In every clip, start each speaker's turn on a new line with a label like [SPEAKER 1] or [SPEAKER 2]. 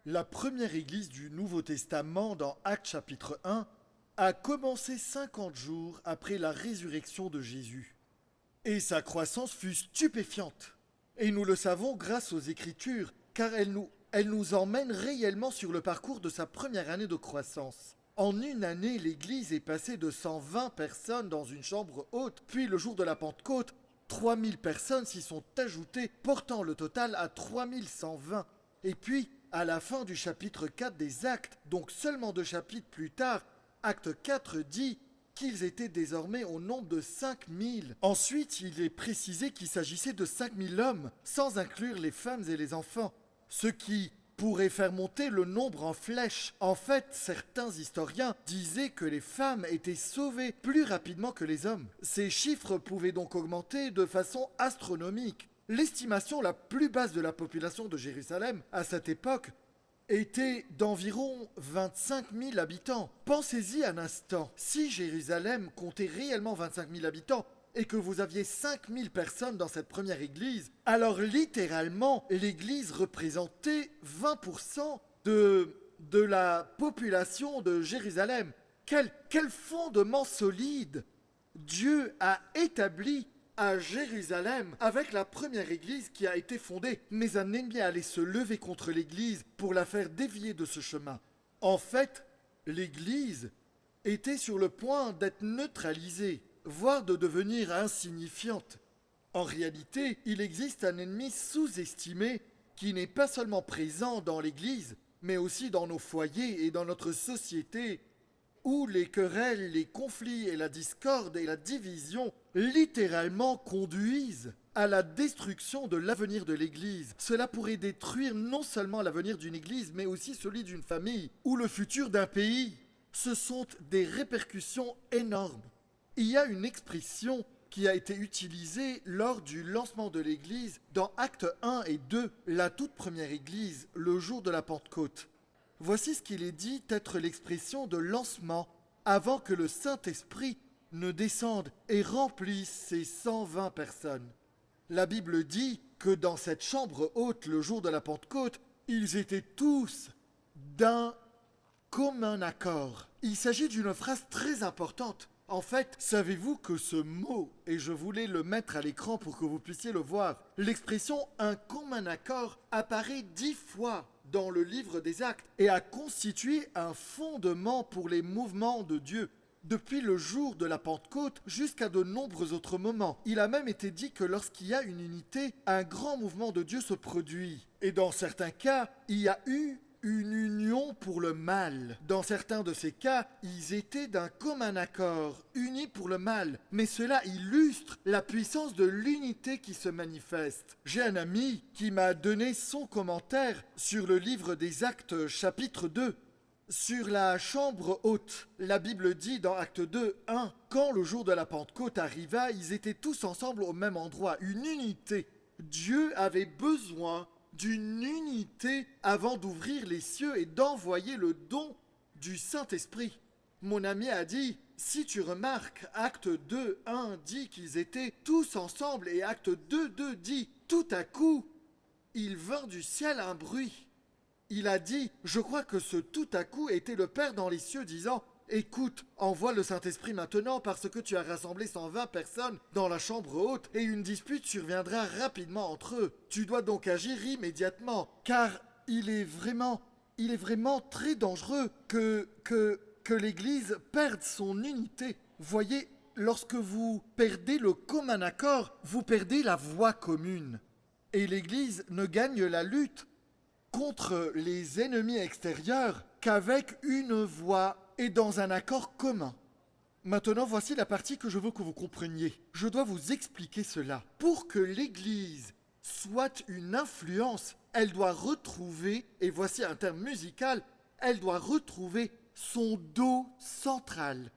[SPEAKER 1] La première église du Nouveau Testament dans Actes chapitre 1 a commencé 50 jours après la résurrection de Jésus. Et sa croissance fut stupéfiante. Et nous le savons grâce aux Écritures, car elles nous emmènent réellement sur le parcours de sa première année de croissance. En une année, l'Église est passée de 120 personnes dans une chambre haute, puis le jour de la Pentecôte, 3000 personnes s'y sont ajoutées, portant le total à 3120. Et puis, à la fin du chapitre 4 des Actes, donc seulement 2 chapitres plus tard, Acte 4 dit qu'ils étaient désormais au nombre de 5000. Ensuite, il est précisé qu'il s'agissait de 5000 hommes, sans inclure les femmes et les enfants, ce qui pourrait faire monter le nombre en flèche. En fait, certains historiens disaient que les femmes étaient sauvées plus rapidement que les hommes. Ces chiffres pouvaient donc augmenter de façon astronomique. L'estimation la plus basse de la population de Jérusalem à cette époque était d'environ 25 000 habitants. Pensez-y un instant, si Jérusalem comptait réellement 25 000 habitants et que vous aviez 5 000 personnes dans cette première église, alors littéralement, l'église représentait 20% de la population de Jérusalem. Quel fondement solide Dieu a établi à Jérusalem avec la première église qui a été fondée. Mais un ennemi allait se lever contre l'église pour la faire dévier de ce chemin. En fait, l'église était sur le point d'être neutralisée, voire de devenir insignifiante. En réalité, il existe un ennemi sous-estimé qui n'est pas seulement présent dans l'église, mais aussi dans nos foyers et dans notre société, où les querelles, les conflits et la discorde et la division littéralement conduisent à la destruction de l'avenir de l'Église. Cela pourrait détruire non seulement l'avenir d'une Église, mais aussi celui d'une famille ou le futur d'un pays. Ce sont des répercussions énormes. Il y a une expression qui a été utilisée lors du lancement de l'Église dans Actes 1 et 2, la toute première Église, le jour de la Pentecôte. Voici ce qu'il est dit être l'expression de lancement avant que le Saint-Esprit ne descende et remplisse ces 120 personnes. La Bible dit que dans cette chambre haute, le jour de la Pentecôte, ils étaient tous d'un commun accord. Il s'agit d'une phrase très importante. En fait, savez-vous que ce mot, et je voulais le mettre à l'écran pour que vous puissiez le voir, l'expression « un commun accord » apparaît 10 fois dans le livre des Actes et a constitué un fondement pour les mouvements de Dieu, depuis le jour de la Pentecôte jusqu'à de nombreux autres moments. Il a même été dit que lorsqu'il y a une unité, un grand mouvement de Dieu se produit. Et dans certains cas, il y a eu une union pour le mal. Dans certains de ces cas, ils étaient d'un commun accord, unis pour le mal. Mais cela illustre la puissance de l'unité qui se manifeste. J'ai un ami qui m'a donné son commentaire sur le livre des Actes chapitre 2. Sur la chambre haute, la Bible dit dans Acte 2, 1, quand le jour de la Pentecôte arriva, ils étaient tous ensemble au même endroit, une unité. Dieu avait besoin d'une unité avant d'ouvrir les cieux et d'envoyer le don du Saint-Esprit. Mon ami a dit, si tu remarques, Acte 2, 1 dit qu'ils étaient tous ensemble et Acte 2, 2 dit, tout à coup, il vint du ciel un bruit. Il a dit, je crois que ce tout à coup était le Père dans les cieux disant, écoute, envoie le Saint-Esprit maintenant parce que tu as rassemblé 120 personnes dans la chambre haute et une dispute surviendra rapidement entre eux. Tu dois donc agir immédiatement, car il est vraiment très dangereux que l'Église perde son unité. Voyez, lorsque vous perdez le commun accord, vous perdez la voie commune. Et l'Église ne gagne la lutte contre les ennemis extérieurs qu'avec une voix et dans un accord commun. Maintenant, voici la partie que je veux que vous compreniez. Je dois vous expliquer cela. Pour que l'Église soit une influence, elle doit retrouver, et voici un terme musical, elle doit retrouver son do central.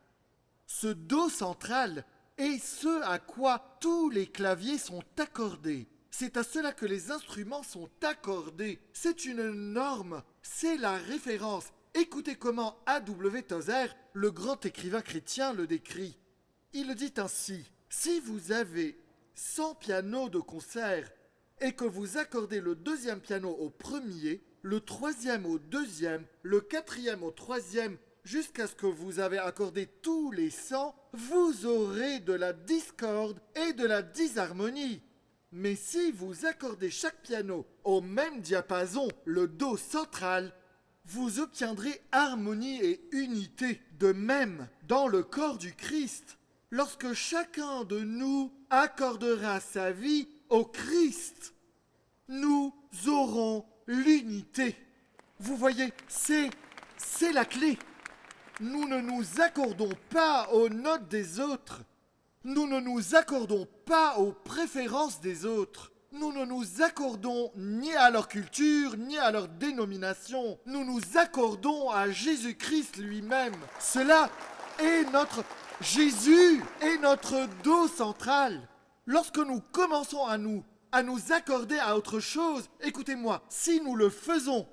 [SPEAKER 1] Ce do central est ce à quoi tous les claviers sont accordés. C'est à cela que les instruments sont accordés. C'est une norme, c'est la référence. Écoutez comment A.W. Tozer, le grand écrivain chrétien, le décrit. Il le dit ainsi, si vous avez 100 pianos de concert et que vous accordez le deuxième piano au premier, le troisième au deuxième, le quatrième au troisième, jusqu'à ce que vous avez accordé tous les 100, vous aurez de la discorde et de la disharmonie. Mais si vous accordez chaque piano au même diapason, le Do central, vous obtiendrez harmonie et unité. De même, dans le corps du Christ, lorsque chacun de nous accordera sa vie au Christ, nous aurons l'unité. Vous voyez, c'est la clé. Nous ne nous accordons pas aux notes des autres. Nous ne nous accordons pas aux préférences des autres. Nous ne nous accordons ni à leur culture, ni à leur dénomination. Nous nous accordons à Jésus-Christ lui-même. Cela est notre... Jésus est notre dos central. Lorsque nous commençons à nous accorder à autre chose, écoutez-moi, si nous le faisons,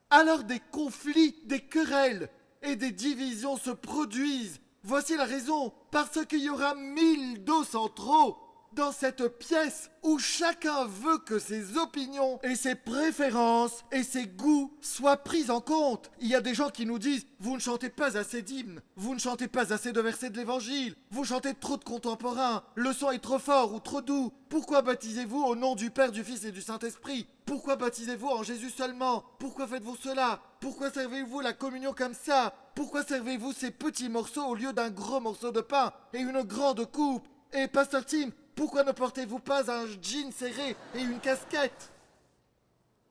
[SPEAKER 1] alors des conflits, des querelles et des divisions se produisent. Voici la raison, parce qu'il y aura 1000 dos centraux dans cette pièce où chacun veut que ses opinions et ses préférences et ses goûts soient pris en compte. Il y a des gens qui nous disent « Vous ne chantez pas assez d'hymnes, vous ne chantez pas assez de versets de l'Évangile, vous chantez trop de contemporains, le son est trop fort ou trop doux. Pourquoi baptisez-vous au nom du Père, du Fils et du Saint-Esprit? Pourquoi baptisez-vous en Jésus seulement? Pourquoi faites-vous cela? Pourquoi servez-vous la communion comme ça? Pourquoi servez-vous ces petits morceaux au lieu d'un gros morceau de pain et une grande coupe? Et Pasteur Tim, pourquoi ne portez-vous pas un jean serré et une casquette?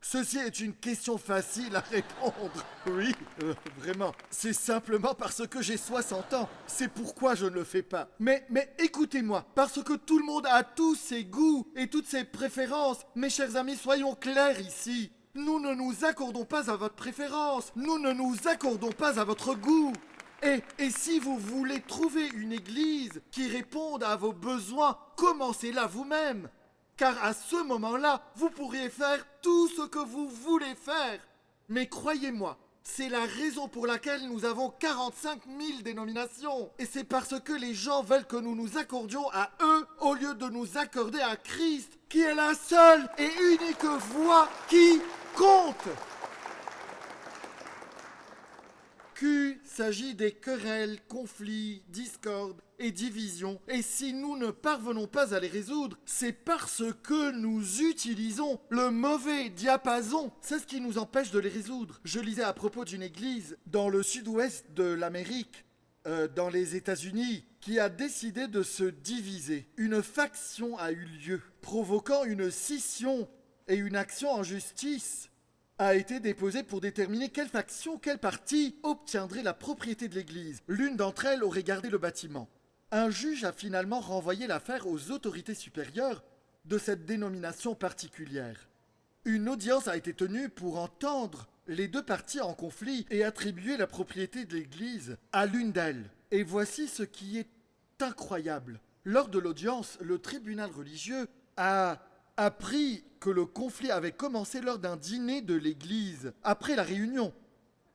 [SPEAKER 1] Ceci est une question facile à répondre. Oui, vraiment. C'est simplement parce que j'ai 60 ans. C'est pourquoi je ne le fais pas. Mais écoutez-moi, parce que tout le monde a tous ses goûts et toutes ses préférences. Mes chers amis, soyons clairs ici. Nous ne nous accordons pas à votre préférence. Nous ne nous accordons pas à votre goût. Et si vous voulez trouver une église qui réponde à vos besoins, commencez-la vous-même. Car à ce moment-là, vous pourriez faire tout ce que vous voulez faire. Mais croyez-moi, c'est la raison pour laquelle nous avons 45 000 dénominations. Et c'est parce que les gens veulent que nous nous accordions à eux au lieu de nous accorder à Christ, qui est la seule et unique voix qui compte. Qu'il s'agit des querelles, conflits, discordes et divisions. Et si nous ne parvenons pas à les résoudre, c'est parce que nous utilisons le mauvais diapason. C'est ce qui nous empêche de les résoudre. Je lisais à propos d'une église dans le sud-ouest de l'Amérique, dans les États-Unis, qui a décidé de se diviser. Une faction a eu lieu, provoquant une scission et une action en justice a été déposée pour déterminer quelle faction, quel parti obtiendrait la propriété de l'église. L'une d'entre elles aurait gardé le bâtiment. Un juge a finalement renvoyé l'affaire aux autorités supérieures de cette dénomination particulière. Une audience a été tenue pour entendre les deux parties en conflit et attribuer la propriété de l'église à l'une d'elles. Et voici ce qui est incroyable. Lors de l'audience, le tribunal religieux a appris que le conflit avait commencé lors d'un dîner de l'église, après la réunion.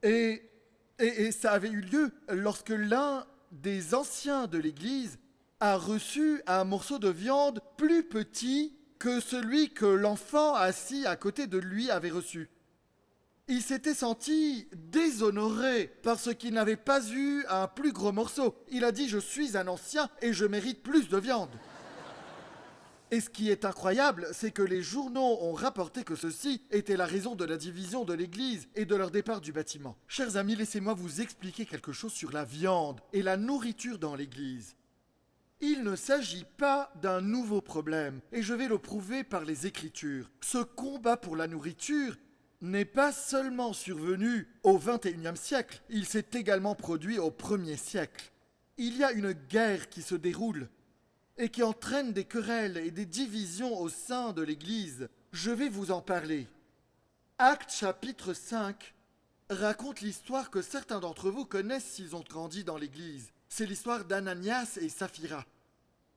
[SPEAKER 1] Et ça avait eu lieu lorsque l'un des anciens de l'église a reçu un morceau de viande plus petit que celui que l'enfant assis à côté de lui avait reçu. Il s'était senti déshonoré parce qu'il n'avait pas eu un plus gros morceau. Il a dit « Je suis un ancien et je mérite plus de viande ». Et ce qui est incroyable, c'est que les journaux ont rapporté que ceci était la raison de la division de l'église et de leur départ du bâtiment. Chers amis, laissez-moi vous expliquer quelque chose sur la viande et la nourriture dans l'église. Il ne s'agit pas d'un nouveau problème, et je vais le prouver par les Écritures. Ce combat pour la nourriture n'est pas seulement survenu au XXIe siècle, il s'est également produit au 1er siècle. Il y a une guerre qui se déroule et qui entraîne des querelles et des divisions au sein de l'Église. Je vais vous en parler. Actes chapitre 5 raconte l'histoire que certains d'entre vous connaissent s'ils ont grandi dans l'Église. C'est l'histoire d'Ananias et Saphira.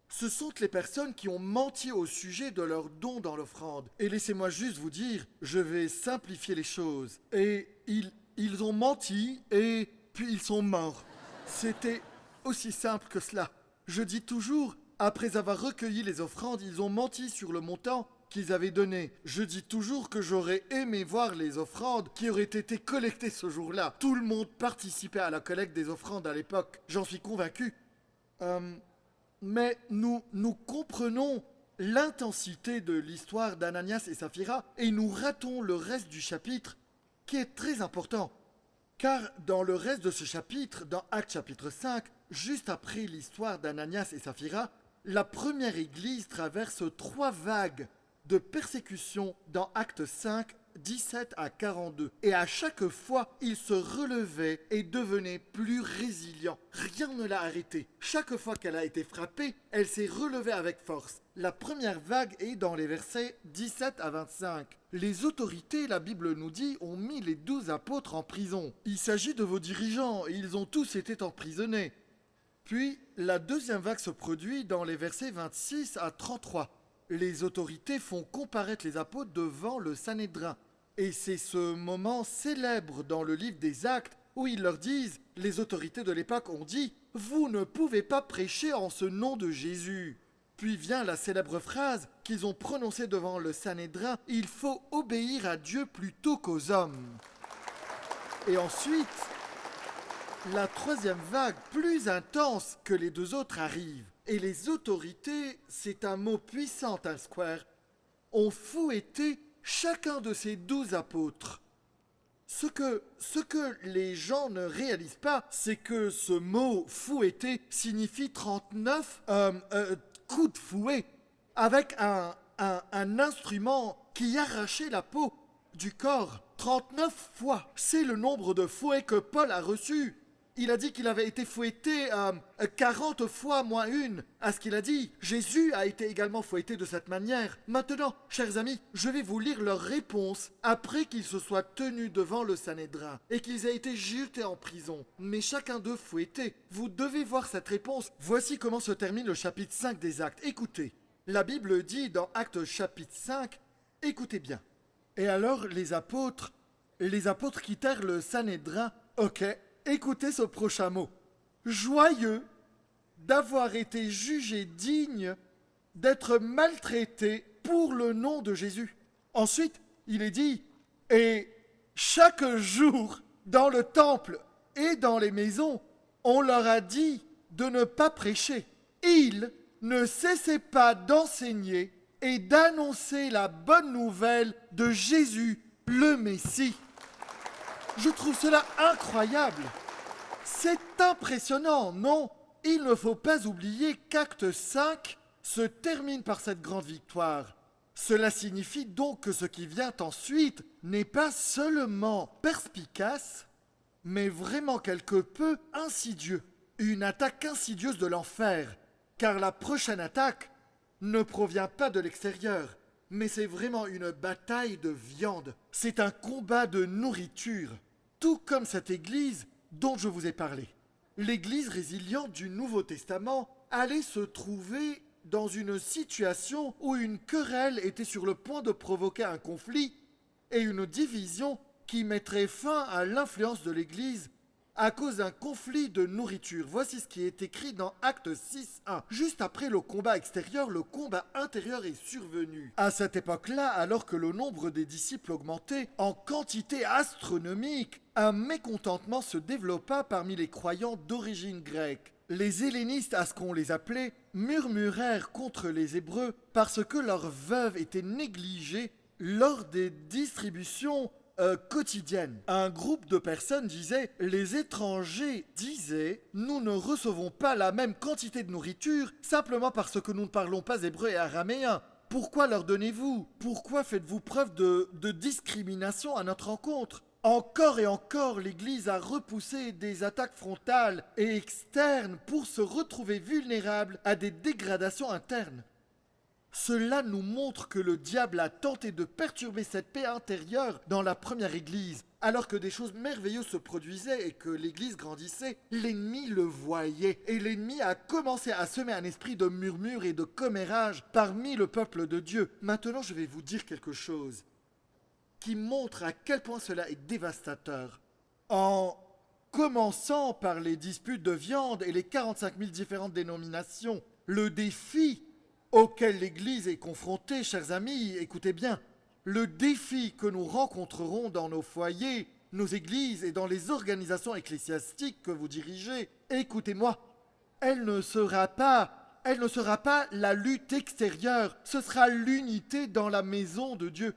[SPEAKER 1] Ce sont les personnes qui ont menti au sujet de leurs dons dans l'offrande. Et laissez-moi juste vous dire, je vais simplifier les choses. Et ils ont menti et puis ils sont morts. C'était aussi simple que cela. Je dis toujours, après avoir recueilli les offrandes, ils ont menti sur le montant qu'ils avaient données. Je dis toujours que j'aurais aimé voir les offrandes qui auraient été collectées ce jour-là. Tout le monde participait à la collecte des offrandes à l'époque, j'en suis convaincu. Mais nous comprenons l'intensité de l'histoire d'Ananias et Saphira et nous ratons le reste du chapitre qui est très important. Car dans le reste de ce chapitre, dans Actes chapitre 5, juste après l'histoire d'Ananias et Saphira, la première église traverse 3 vagues de persécution dans Actes 5, 17 à 42. Et à chaque fois, il se relevait et devenait plus résilient. Rien ne l'a arrêté. Chaque fois qu'elle a été frappée, elle s'est relevée avec force. La première vague est dans les versets 17 à 25. Les autorités, la Bible nous dit, ont mis les 12 apôtres en prison. Il s'agit de vos dirigeants et ils ont tous été emprisonnés. Puis, la deuxième vague se produit dans les versets 26 à 33. Les autorités font comparaître les apôtres devant le Sanhédrin. Et c'est ce moment célèbre dans le livre des Actes où ils leur disent, les autorités de l'époque ont dit « Vous ne pouvez pas prêcher en ce nom de Jésus ». Puis vient la célèbre phrase qu'ils ont prononcée devant le Sanhédrin « Il faut obéir à Dieu plutôt qu'aux hommes ». Et ensuite, la troisième vague, plus intense que les 2 autres, arrive. Et les autorités, c'est un mot puissant, Times Square, ont fouetté chacun de ces 12 apôtres. Ce que les gens ne réalisent pas, c'est que ce mot fouetter signifie 39 coups de fouet avec un instrument qui arrachait la peau du corps 39 fois. C'est le nombre de fouets que Paul a reçus. Il a dit qu'il avait été fouetté 40 fois moins une. À ce qu'il a dit, Jésus a été également fouetté de cette manière. Maintenant, chers amis, je vais vous lire leur réponse après qu'ils se soient tenus devant le Sanhédrin et qu'ils aient été jetés en prison. Mais chacun d'eux fouetté. Vous devez voir cette réponse. Voici comment se termine le chapitre 5 des Actes. Écoutez, la Bible dit dans Actes chapitre 5, écoutez bien. Et alors les apôtres quittèrent le Sanhédrin. Ok. Écoutez ce prochain mot. Joyeux d'avoir été jugés dignes d'être maltraités pour le nom de Jésus. Ensuite, il est dit, et chaque jour, dans le temple et dans les maisons, on leur a dit de ne pas prêcher. Ils ne cessaient pas d'enseigner et d'annoncer la bonne nouvelle de Jésus, le Messie. Je trouve cela incroyable. C'est impressionnant, non? Il ne faut pas oublier qu'Acte 5 se termine par cette grande victoire. Cela signifie donc que ce qui vient ensuite n'est pas seulement perspicace, mais vraiment quelque peu insidieux. Une attaque insidieuse de l'enfer, car la prochaine attaque ne provient pas de l'extérieur, mais c'est vraiment une bataille de viande. C'est un combat de nourriture. Tout comme cette église dont je vous ai parlé. L'église résiliente du Nouveau Testament allait se trouver dans une situation où une querelle était sur le point de provoquer un conflit et une division qui mettrait fin à l'influence de l'église à cause d'un conflit de nourriture. Voici ce qui est écrit dans Actes 6.1. Juste après le combat extérieur, le combat intérieur est survenu. À cette époque-là, alors que le nombre des disciples augmentait en quantité astronomique, un mécontentement se développa parmi les croyants d'origine grecque. Les hellénistes, à ce qu'on les appelait, murmurèrent contre les Hébreux parce que leurs veuves étaient négligées lors des distributions quotidienne. Un groupe de personnes disait « Les étrangers disaient « Nous ne recevons pas la même quantité de nourriture simplement parce que nous ne parlons pas hébreu et araméen. Pourquoi leur donnez-vous? Pourquoi faites-vous preuve de discrimination à notre encontre ?» Encore et encore, l'Église a repoussé des attaques frontales et externes pour se retrouver vulnérable à des dégradations internes. Cela nous montre que le diable a tenté de perturber cette paix intérieure dans la première Église. Alors que des choses merveilleuses se produisaient et que l'Église grandissait, l'ennemi le voyait. Et l'ennemi a commencé à semer un esprit de murmure et de commérage parmi le peuple de Dieu. Maintenant, je vais vous dire quelque chose qui montre à quel point cela est dévastateur. En commençant par les disputes de viande et les 45 000 différentes dénominations, le défi auquel l'Église est confrontée, chers amis, écoutez bien, le défi que nous rencontrerons dans nos foyers, nos églises et dans les organisations ecclésiastiques que vous dirigez, écoutez-moi, elle ne sera pas la lutte extérieure, ce sera l'unité dans la maison de Dieu.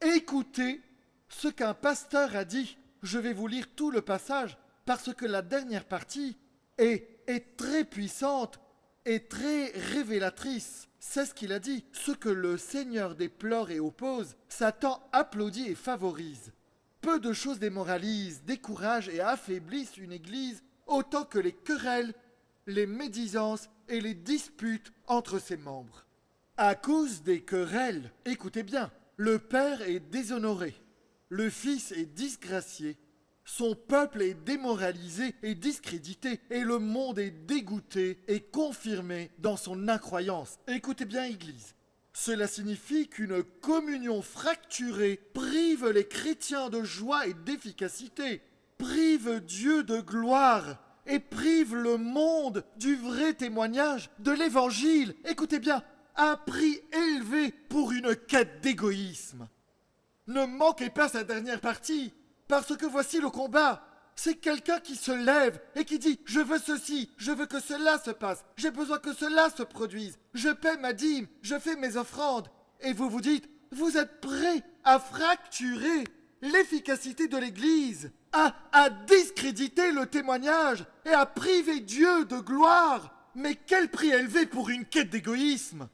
[SPEAKER 1] Écoutez ce qu'un pasteur a dit. Je vais vous lire tout le passage parce que la dernière partie est très puissante et très révélatrice. C'est ce qu'il a dit. Ce que le Seigneur déplore et oppose, Satan applaudit et favorise. Peu de choses démoralisent, découragent et affaiblissent une église autant que les querelles, les médisances et les disputes entre ses membres. À cause des querelles, écoutez bien, le Père est déshonoré, le Fils est disgracié, son peuple est démoralisé et discrédité, et le monde est dégoûté et confirmé dans son incroyance. Écoutez bien, Église. Cela signifie qu'une communion fracturée prive les chrétiens de joie et d'efficacité, prive Dieu de gloire et prive le monde du vrai témoignage de l'Évangile. Écoutez bien, un prix élevé pour une quête d'égoïsme. Ne manquez pas sa dernière partie. Parce que voici le combat. C'est quelqu'un qui se lève et qui dit « Je veux ceci, je veux que cela se passe, j'ai besoin que cela se produise, je paie ma dîme, je fais mes offrandes. » Et vous vous dites « Vous êtes prêts à fracturer l'efficacité de l'Église, à discréditer le témoignage et à priver Dieu de gloire. Mais quel prix élevé pour une quête d'égoïsme !»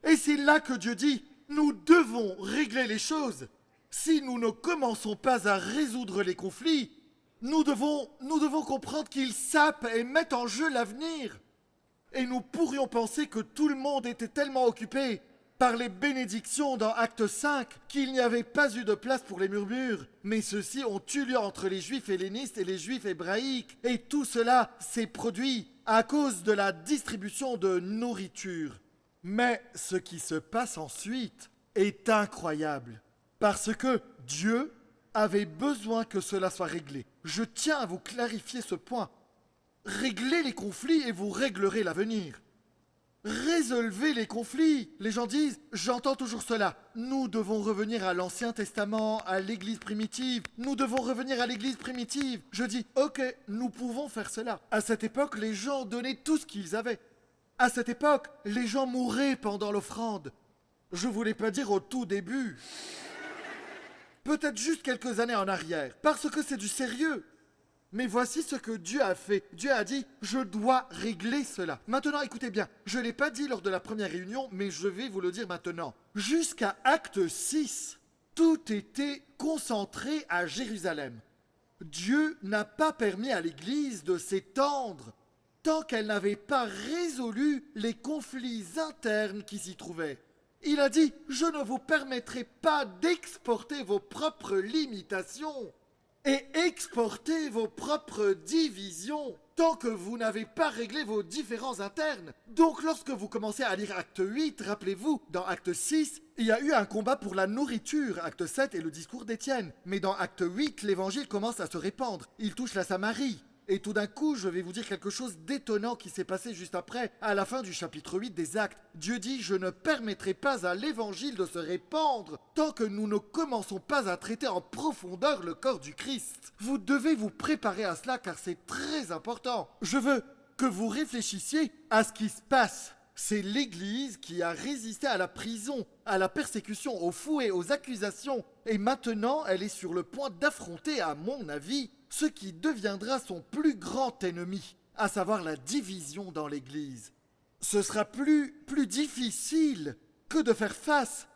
[SPEAKER 1] Et c'est là que Dieu dit « Nous devons régler les choses. » Si nous ne commençons pas à résoudre les conflits, nous devons comprendre qu'ils sapent et mettent en jeu l'avenir. Et nous pourrions penser que tout le monde était tellement occupé par les bénédictions dans Acte 5 qu'il n'y avait pas eu de place pour les murmures. Mais ceux-ci ont eu lieu entre les Juifs hellénistes et les Juifs hébraïques. Et tout cela s'est produit à cause de la distribution de nourriture. Mais ce qui se passe ensuite est incroyable. Parce que Dieu avait besoin que cela soit réglé. Je tiens à vous clarifier ce point. Réglez les conflits et vous réglerez l'avenir. Résolvez les conflits. Les gens disent, j'entends toujours cela. Nous devons revenir à l'Ancien Testament, à l'Église primitive. Nous devons revenir à l'Église primitive. Je dis, ok, nous pouvons faire cela. À cette époque, les gens donnaient tout ce qu'ils avaient. À cette époque, les gens mouraient pendant l'offrande. Je ne voulais pas dire au tout début. Peut-être juste quelques années en arrière, parce que c'est du sérieux. Mais voici ce que Dieu a fait. Dieu a dit, je dois régler cela. Maintenant, écoutez bien, je ne l'ai pas dit lors de la première réunion, mais je vais vous le dire maintenant. Jusqu'à Acte 6, tout était concentré à Jérusalem. Dieu n'a pas permis à l'Église de s'étendre tant qu'elle n'avait pas résolu les conflits internes qui s'y trouvaient. Il a dit, je ne vous permettrai pas d'exporter vos propres limitations et exporter vos propres divisions tant que vous n'avez pas réglé vos différends internes. Donc lorsque vous commencez à lire Acte 8, rappelez-vous, dans Acte 6, il y a eu un combat pour la nourriture, Acte 7 est le discours d'Étienne. Mais dans Acte 8, l'évangile commence à se répandre. Il touche la Samarie. Et tout d'un coup, je vais vous dire quelque chose d'étonnant qui s'est passé juste après, à la fin du chapitre 8 des Actes. Dieu dit, je ne permettrai pas à l'évangile de se répandre tant que nous ne commençons pas à traiter en profondeur le corps du Christ. Vous devez vous préparer à cela car c'est très important. Je veux que vous réfléchissiez à ce qui se passe. C'est l'Église qui a résisté à la prison, à la persécution, aux fouets, aux accusations. Et maintenant, elle est sur le point d'affronter, à mon avis, ce qui deviendra son plus grand ennemi, à savoir la division dans l'Église. Ce sera plus difficile que de faire face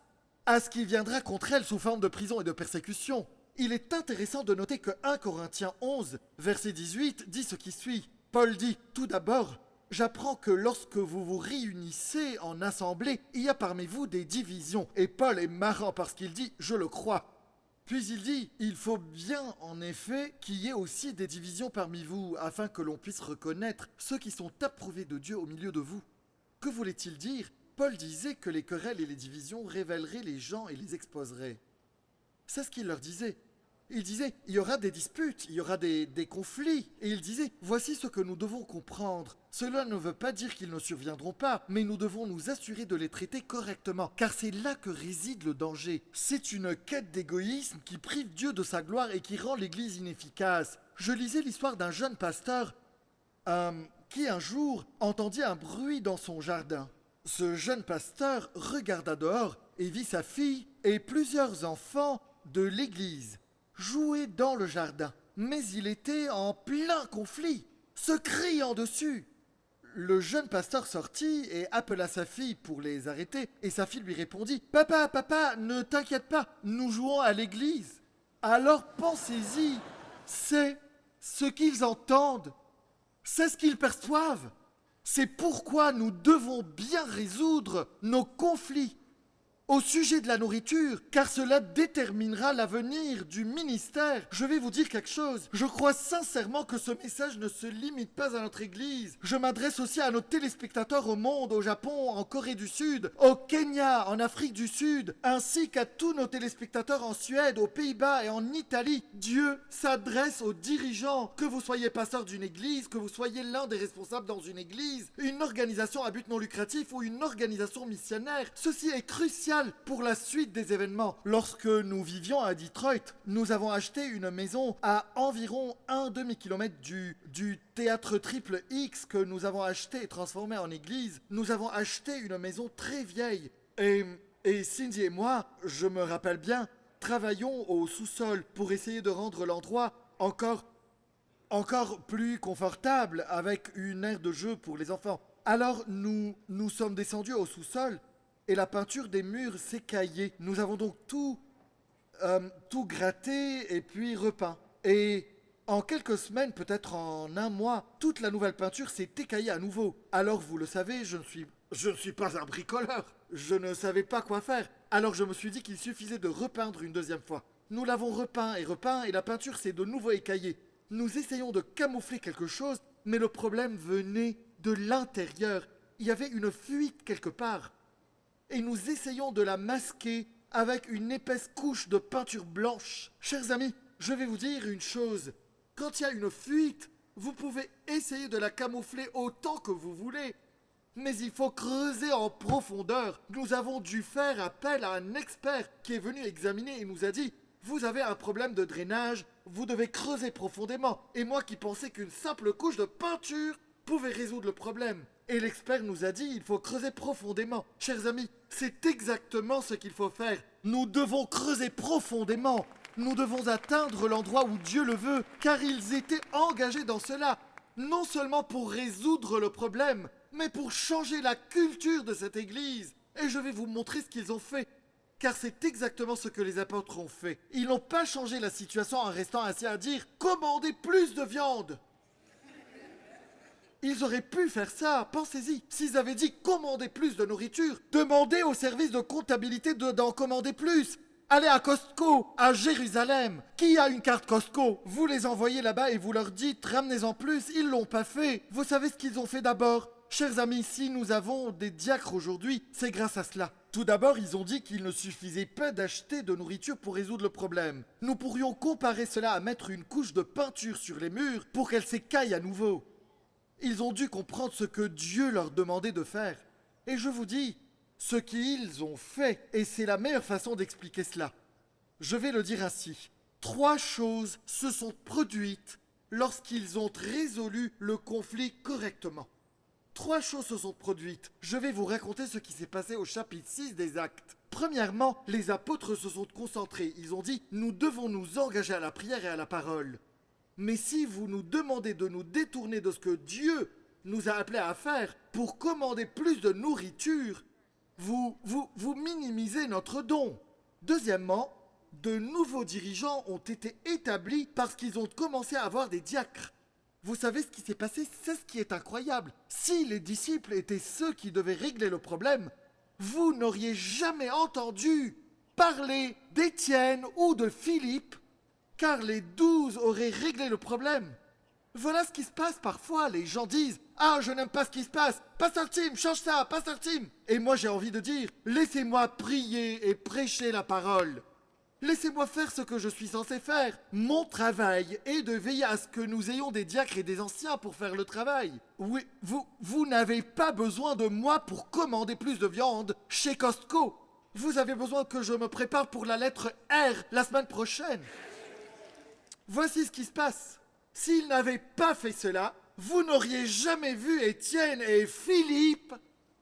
[SPEAKER 1] à ce qui viendra contre elle sous forme de prison et de persécution. Il est intéressant de noter que 1 Corinthiens 11, verset 18, dit ce qui suit. Paul dit, tout d'abord, j'apprends que lorsque vous vous réunissez en assemblée, il y a parmi vous des divisions. Et Paul est marrant parce qu'il dit, je le crois. Puis il dit, il faut bien en effet qu'il y ait aussi des divisions parmi vous, afin que l'on puisse reconnaître ceux qui sont approuvés de Dieu au milieu de vous. Que voulait-il dire? Paul disait que les querelles et les divisions révéleraient les gens et les exposeraient. C'est ce qu'il leur disait. Il disait, il y aura des disputes, il y aura des conflits. Et il disait, voici ce que nous devons comprendre. Cela ne veut pas dire qu'ils ne surviendront pas, mais nous devons nous assurer de les traiter correctement, car c'est là que réside le danger. C'est une quête d'égoïsme qui prive Dieu de sa gloire et qui rend l'Église inefficace. Je lisais l'histoire d'un jeune pasteur qui un jour entendit un bruit dans son jardin. Ce jeune pasteur regarda dehors et vit sa fille et plusieurs enfants de l'église jouer dans le jardin. Mais il était en plein conflit, se criant dessus. Le jeune pasteur sortit et appela sa fille pour les arrêter, et sa fille lui répondit « Papa, papa, ne t'inquiète pas, nous jouons à l'église. » Alors pensez-y, c'est ce qu'ils entendent, c'est ce qu'ils perçoivent. C'est pourquoi nous devons bien résoudre nos conflits au sujet de la nourriture, car cela déterminera l'avenir du ministère. Je vais vous dire quelque chose. Je crois sincèrement que ce message ne se limite pas à notre Église. Je m'adresse aussi à nos téléspectateurs au monde, au Japon, en Corée du Sud, au Kenya, en Afrique du Sud, ainsi qu'à tous nos téléspectateurs en Suède, aux Pays-Bas et en Italie. Dieu s'adresse aux dirigeants, que vous soyez pasteur d'une église, que vous soyez l'un des responsables dans une église, une organisation à but non lucratif ou une organisation missionnaire. Ceci est crucial pour la suite des événements. Lorsque nous vivions à Detroit, nous avons acheté une maison à environ un demi-kilomètre du théâtre Triple X que nous avons acheté et transformé en église. Nous avons acheté une maison très vieille. Et Cindy et moi, je me rappelle bien, travaillons au sous-sol pour essayer de rendre l'endroit encore plus confortable avec une aire de jeu pour les enfants. Alors nous sommes descendus au sous-sol et la peinture des murs s'écaillait. Nous avons donc tout gratté et puis repeint. Et en quelques semaines, peut-être en un mois, toute la nouvelle peinture s'est écaillée à nouveau. Alors vous le savez, je ne suis pas un bricoleur. Je ne savais pas quoi faire. Alors je me suis dit qu'il suffisait de repeindre une deuxième fois. Nous l'avons repeint et la peinture s'est de nouveau écaillée. Nous essayons de camoufler quelque chose, mais le problème venait de l'intérieur. Il y avait une fuite quelque part. Et nous essayons de la masquer avec une épaisse couche de peinture blanche. Chers amis, je vais vous dire une chose. Quand il y a une fuite, vous pouvez essayer de la camoufler autant que vous voulez. Mais il faut creuser en profondeur. Nous avons dû faire appel à un expert qui est venu examiner et nous a dit « Vous avez un problème de drainage, vous devez creuser profondément. » Et moi qui pensais qu'une simple couche de peinture pouvait résoudre le problème. Et l'expert nous a dit, il faut creuser profondément. Chers amis, c'est exactement ce qu'il faut faire. Nous devons creuser profondément. Nous devons atteindre l'endroit où Dieu le veut, car ils étaient engagés dans cela. Non seulement pour résoudre le problème, mais pour changer la culture de cette église. Et je vais vous montrer ce qu'ils ont fait. Car c'est exactement ce que les apôtres ont fait. Ils n'ont pas changé la situation en restant assis à dire « Commandez plus de viande !» Ils auraient pu faire ça, pensez-y. S'ils avaient dit « Commandez plus de nourriture », demandez au service de comptabilité d'en commander plus. Allez à Costco, à Jérusalem. Qui a une carte Costco? Vous les envoyez là-bas et vous leur dites « Ramenez-en plus », ils l'ont pas fait. Vous savez ce qu'ils ont fait d'abord? Chers amis, si nous avons des diacres aujourd'hui, c'est grâce à cela. Tout d'abord, ils ont dit qu'il ne suffisait pas d'acheter de nourriture pour résoudre le problème. Nous pourrions comparer cela à mettre une couche de peinture sur les murs pour qu'elle s'écaille à nouveau. Ils ont dû comprendre ce que Dieu leur demandait de faire. Et je vous dis, ce qu'ils ont fait, et c'est la meilleure façon d'expliquer cela. Je vais le dire ainsi. 3 choses se sont produites lorsqu'ils ont résolu le conflit correctement. 3 choses se sont produites. Je vais vous raconter ce qui s'est passé au chapitre 6 des Actes. Premièrement, les apôtres se sont concentrés. Ils ont dit « Nous devons nous engager à la prière et à la parole. » Mais si vous nous demandez de nous détourner de ce que Dieu nous a appelés à faire pour commander plus de nourriture, vous minimisez notre don. Deuxièmement, de nouveaux dirigeants ont été établis parce qu'ils ont commencé à avoir des diacres. Vous savez ce qui s'est passé? C'est ce qui est incroyable. Si les disciples étaient ceux qui devaient régler le problème, vous n'auriez jamais entendu parler d'Étienne ou de Philippe, car les 12 auraient réglé le problème. Voilà ce qui se passe parfois. Les gens disent « Ah, je n'aime pas ce qui se passe. Pasteur Tim, change ça, Pasteur Tim. » Et moi j'ai envie de dire « Laissez-moi prier et prêcher la parole. » Laissez-moi faire ce que je suis censé faire. Mon travail est de veiller à ce que nous ayons des diacres et des anciens pour faire le travail. Oui, vous n'avez pas besoin de moi pour commander plus de viande chez Costco. Vous avez besoin que je me prépare pour la lettre R la semaine prochaine. Voici ce qui se passe. S'il n'avait pas fait cela, vous n'auriez jamais vu Étienne et Philippe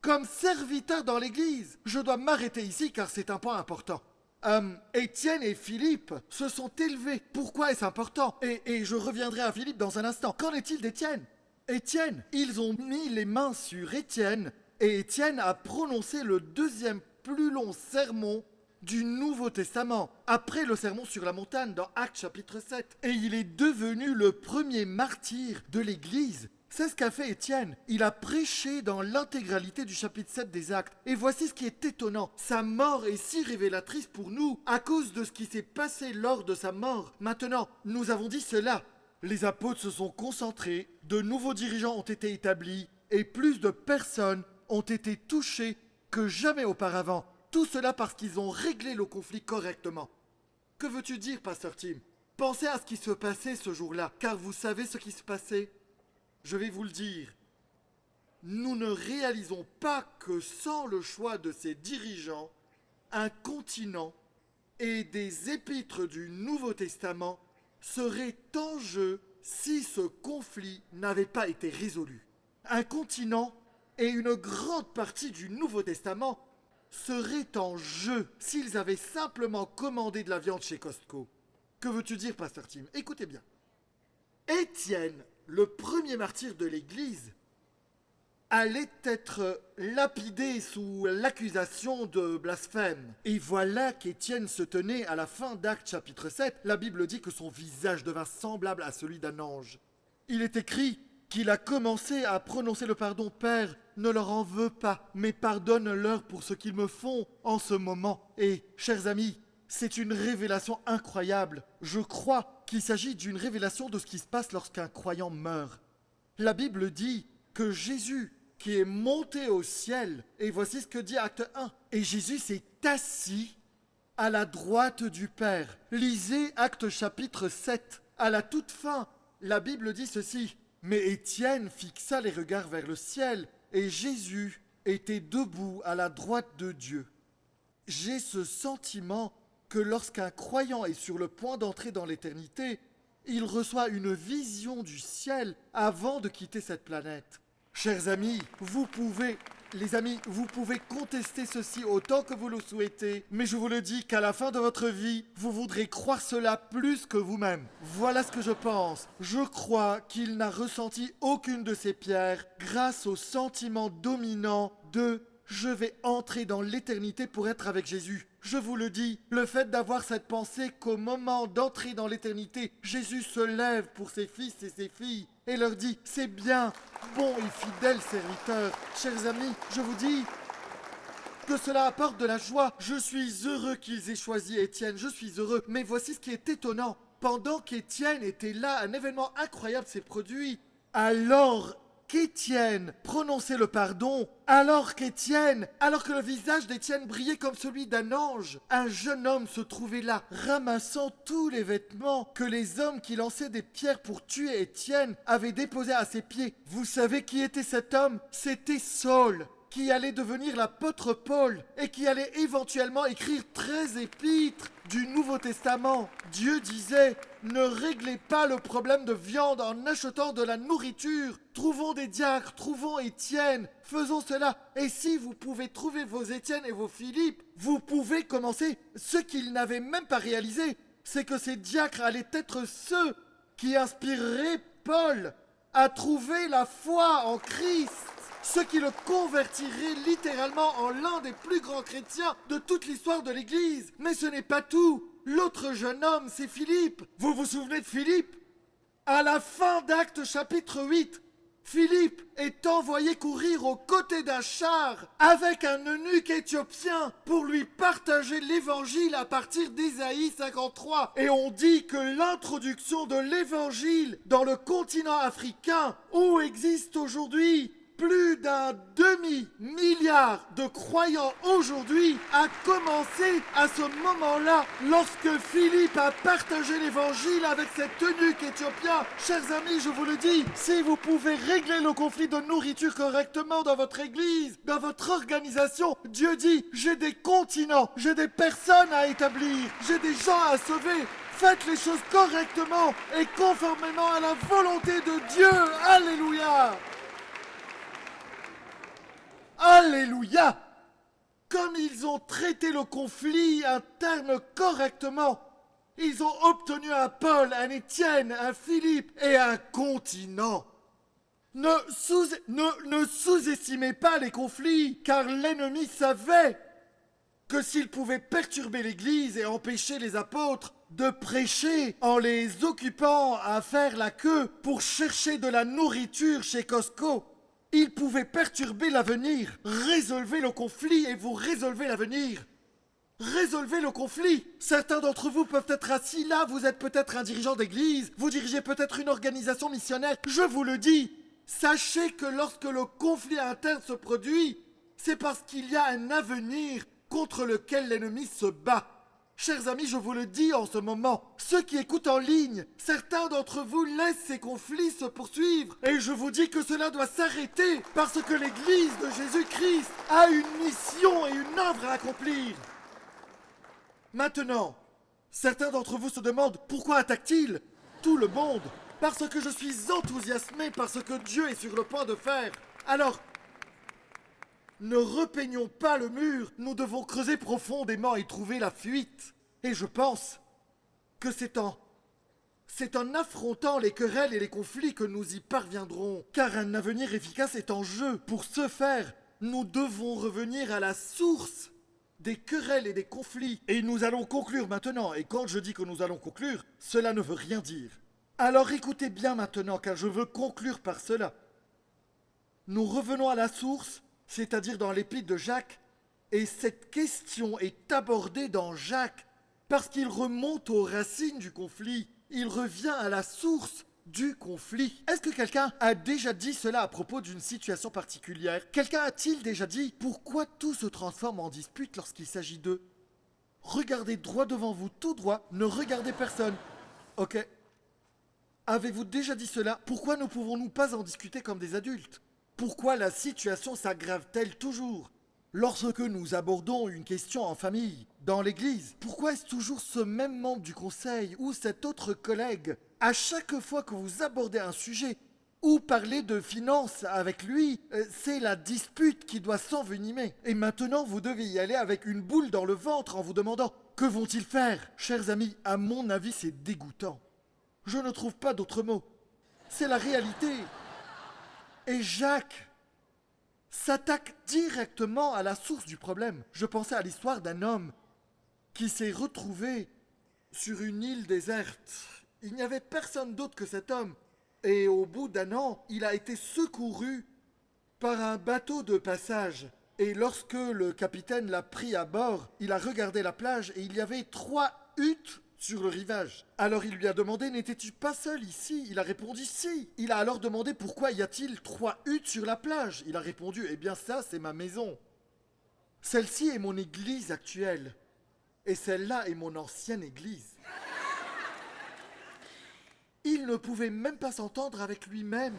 [SPEAKER 1] comme serviteurs dans l'église. Je dois m'arrêter ici car c'est un point important. Étienne et Philippe se sont élevés. Pourquoi est-ce important ? Et je reviendrai à Philippe dans un instant. Qu'en est-il d'Étienne ? Étienne, ils ont mis les mains sur Étienne et Étienne a prononcé le deuxième plus long sermon du Nouveau Testament, après le sermon sur la montagne dans Actes chapitre 7. Et il est devenu le premier martyr de l'Église. C'est ce qu'a fait Étienne. Il a prêché dans l'intégralité du chapitre 7 des Actes. Et voici ce qui est étonnant. Sa mort est si révélatrice pour nous à cause de ce qui s'est passé lors de sa mort. Maintenant, nous avons dit cela. Les apôtres se sont concentrés, de nouveaux dirigeants ont été établis et plus de personnes ont été touchées que jamais auparavant. Tout cela parce qu'ils ont réglé le conflit correctement. Que veux-tu dire, Pasteur Tim ? Pensez à ce qui se passait ce jour-là, car vous savez ce qui se passait ? Je vais vous le dire. Nous ne réalisons pas que sans le choix de ces dirigeants, un continent et des épîtres du Nouveau Testament seraient en jeu si ce conflit n'avait pas été résolu. Un continent et une grande partie du Nouveau Testament seraient en jeu s'ils avaient simplement commandé de la viande chez Costco. Que veux-tu dire, Pasteur Tim ? Écoutez bien. Étienne, le premier martyr de l'Église, allait être lapidé sous l'accusation de blasphème. Et voilà qu'Étienne se tenait à la fin d'Actes chapitre 7. La Bible dit que son visage devint semblable à celui d'un ange. Il est écrit qu'il a commencé à prononcer le pardon. « Père, ne leur en veux pas, mais pardonne-leur pour ce qu'ils me font en ce moment. » Et, chers amis, c'est une révélation incroyable. Je crois qu'il s'agit d'une révélation de ce qui se passe lorsqu'un croyant meurt. La Bible dit que Jésus, qui est monté au ciel, et voici ce que dit Acte 1, et Jésus s'est assis à la droite du Père. Lisez Acte chapitre 7. À la toute fin, la Bible dit ceci. Mais Étienne fixa les regards vers le ciel, et Jésus était debout à la droite de Dieu. J'ai ce sentiment que lorsqu'un croyant est sur le point d'entrer dans l'éternité, il reçoit une vision du ciel avant de quitter cette planète. Chers amis, vous pouvez contester ceci autant que vous le souhaitez, mais je vous le dis qu'à la fin de votre vie, vous voudrez croire cela plus que vous-même. Voilà ce que je pense. Je crois qu'il n'a ressenti aucune de ces pierres grâce au sentiment dominant de « je vais entrer dans l'éternité pour être avec Jésus ». Je vous le dis, le fait d'avoir cette pensée qu'au moment d'entrer dans l'éternité, Jésus se lève pour ses fils et ses filles et leur dit « C'est bien, bon et fidèle serviteur ». Chers amis, je vous dis que cela apporte de la joie. Je suis heureux qu'ils aient choisi Étienne, je suis heureux. Mais voici ce qui est étonnant. Pendant qu'Étienne était là, un événement incroyable s'est produit. Alors qu'Étienne prononçait le pardon, alors que le visage d'Étienne brillait comme celui d'un ange, un jeune homme se trouvait là, ramassant tous les vêtements que les hommes qui lançaient des pierres pour tuer Étienne avaient déposés à ses pieds. Vous savez qui était cet homme ? C'était Saul, qui allait devenir l'apôtre Paul et qui allait éventuellement écrire 13 épîtres du Nouveau Testament. Dieu disait « Ne réglez pas le problème de viande en achetant de la nourriture. Trouvons des diacres, trouvons Étienne, faisons cela. Et si vous pouvez trouver vos Étienne et vos Philippe, vous pouvez commencer. Ce qu'ils n'avaient même pas réalisé, c'est que ces diacres allaient être ceux qui inspireraient Paul à trouver la foi en Christ. Ce qui le convertirait littéralement en l'un des plus grands chrétiens de toute l'histoire de l'Église. Mais ce n'est pas tout. L'autre jeune homme, c'est Philippe. Vous vous souvenez de Philippe ? À la fin d'Actes chapitre 8, Philippe est envoyé courir aux côtés d'un char avec un eunuque éthiopien pour lui partager l'évangile à partir d'Ésaïe 53. Et on dit que l'introduction de l'évangile dans le continent africain, où existe aujourd'hui plus d'un demi-milliard de croyants aujourd'hui a commencé à ce moment-là, lorsque Philippe a partagé l'évangile avec cet eunuque éthiopien. Chers amis, je vous le dis, si vous pouvez régler le conflit de nourriture correctement dans votre église, dans votre organisation, Dieu dit, j'ai des continents, j'ai des personnes à établir, j'ai des gens à sauver. Faites les choses correctement et conformément à la volonté de Dieu. Alléluia! Alléluia! Comme ils ont traité le conflit interne correctement, ils ont obtenu un Paul, un Étienne, un Philippe et un continent. Ne sous-estimez pas les conflits, car l'ennemi savait que s'il pouvait perturber l'Église et empêcher les apôtres de prêcher en les occupant à faire la queue pour chercher de la nourriture chez Costco, il pouvait perturber l'avenir. Résolvez le conflit et vous résolvez l'avenir. Résolvez le conflit. Certains d'entre vous peuvent être assis là, vous êtes peut-être un dirigeant d'église, vous dirigez peut-être une organisation missionnaire. Je vous le dis, sachez que lorsque le conflit interne se produit, c'est parce qu'il y a un avenir contre lequel l'ennemi se bat. Chers amis, je vous le dis en ce moment, ceux qui écoutent en ligne, certains d'entre vous laissent ces conflits se poursuivre. Et je vous dis que cela doit s'arrêter parce que l'Église de Jésus-Christ a une mission et une œuvre à accomplir. Maintenant, certains d'entre vous se demandent pourquoi attaque-t-il tout le monde? Parce que je suis enthousiasmé par ce que Dieu est sur le point de faire. Alors, ne repeignons pas le mur, nous devons creuser profondément et trouver la fuite. Et je pense que c'est en affrontant les querelles et les conflits que nous y parviendrons. Car un avenir efficace est en jeu. Pour ce faire, nous devons revenir à la source des querelles et des conflits. Et nous allons conclure maintenant. Et quand je dis que nous allons conclure, cela ne veut rien dire. Alors écoutez bien maintenant, car je veux conclure par cela. Nous revenons à la source, c'est-à-dire dans l'épître de Jacques, et cette question est abordée dans Jacques parce qu'il remonte aux racines du conflit, il revient à la source du conflit. Est-ce que quelqu'un a déjà dit cela à propos d'une situation particulière? Quelqu'un a-t-il déjà dit pourquoi tout se transforme en dispute lorsqu'il s'agit d'eux? Regardez droit devant vous, tout droit, ne regardez personne. Ok. Avez-vous déjà dit cela? Pourquoi ne pouvons-nous pas en discuter comme des adultes? Pourquoi la situation s'aggrave-t-elle toujours? Lorsque nous abordons une question en famille, dans l'église, pourquoi est-ce toujours ce même membre du conseil ou cet autre collègue, à chaque fois que vous abordez un sujet ou parlez de finances avec lui, c'est la dispute qui doit s'envenimer. Et maintenant, vous devez y aller avec une boule dans le ventre en vous demandant « Que vont-ils faire ?» Chers amis, à mon avis, c'est dégoûtant. Je ne trouve pas d'autre mot. C'est la réalité. Et Jacques s'attaque directement à la source du problème. Je pensais à l'histoire d'un homme qui s'est retrouvé sur une île déserte. Il n'y avait personne d'autre que cet homme. Et au bout d'un an, il a été secouru par un bateau de passage. Et lorsque le capitaine l'a pris à bord, il a regardé la plage et il y avait 3 huttes sur le rivage. Alors il lui a demandé « N'étais-tu pas seul ici ?» Il a répondu « Si ». Il a alors demandé « Pourquoi y a-t-il 3 huttes sur la plage ?» Il a répondu « Eh bien ça, c'est ma maison. Celle-ci est mon église actuelle. Et celle-là est mon ancienne église. » Il ne pouvait même pas s'entendre avec lui-même.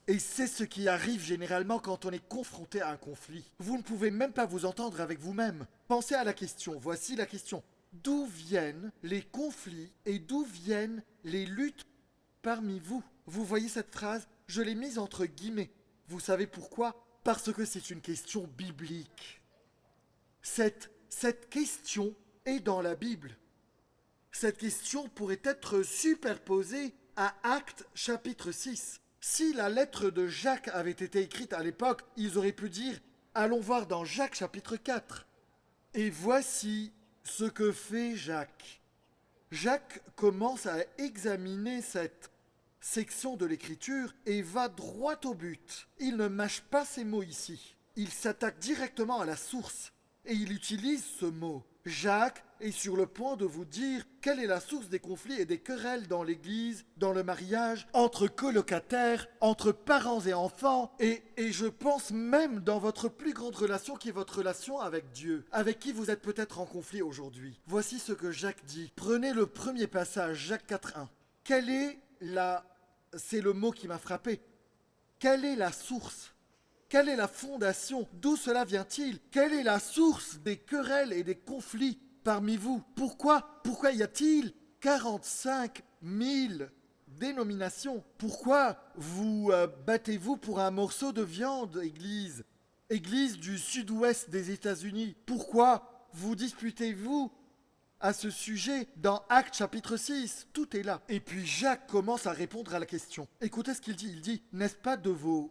[SPEAKER 1] Et c'est ce qui arrive généralement quand on est confronté à un conflit. Vous ne pouvez même pas vous entendre avec vous-même. Pensez à la question. Voici la question. D'où viennent les conflits et d'où viennent les luttes parmi vous? Vous voyez cette phrase? Je l'ai mise entre guillemets. Vous savez pourquoi? Parce que c'est une question biblique. Cette question est dans la Bible. Cette question pourrait être superposée à Actes chapitre 6. Si la lettre de Jacques avait été écrite à l'époque, ils auraient pu dire « Allons voir dans Jacques chapitre 4 ». Et voici ce que fait Jacques. Jacques commence à examiner cette section de l'écriture et va droit au but. Il ne mâche pas ses mots ici. Il s'attaque directement à la source et il utilise ce mot. Jacques est sur le point de vous dire quelle est la source des conflits et des querelles dans l'église, dans le mariage, entre colocataires, entre parents et enfants, et je pense même dans votre plus grande relation qui est votre relation avec Dieu, avec qui vous êtes peut-être en conflit aujourd'hui. Voici ce que Jacques dit. Prenez le premier passage, Jacques 4.1. Quelle est la... C'est le mot qui m'a frappé. Quelle est la source ? Quelle est la fondation? D'où cela vient-il? Quelle est la source des querelles et des conflits parmi vous? Pourquoi y a-t-il 45 000 dénominations? Pourquoi vous battez-vous pour un morceau de viande, Église? Église du sud-ouest des États-Unis. Pourquoi vous disputez-vous à ce sujet dans Actes chapitre 6? Tout est là. Et puis Jacques commence à répondre à la question. Écoutez ce qu'il dit. Il dit, n'est-ce pas de vos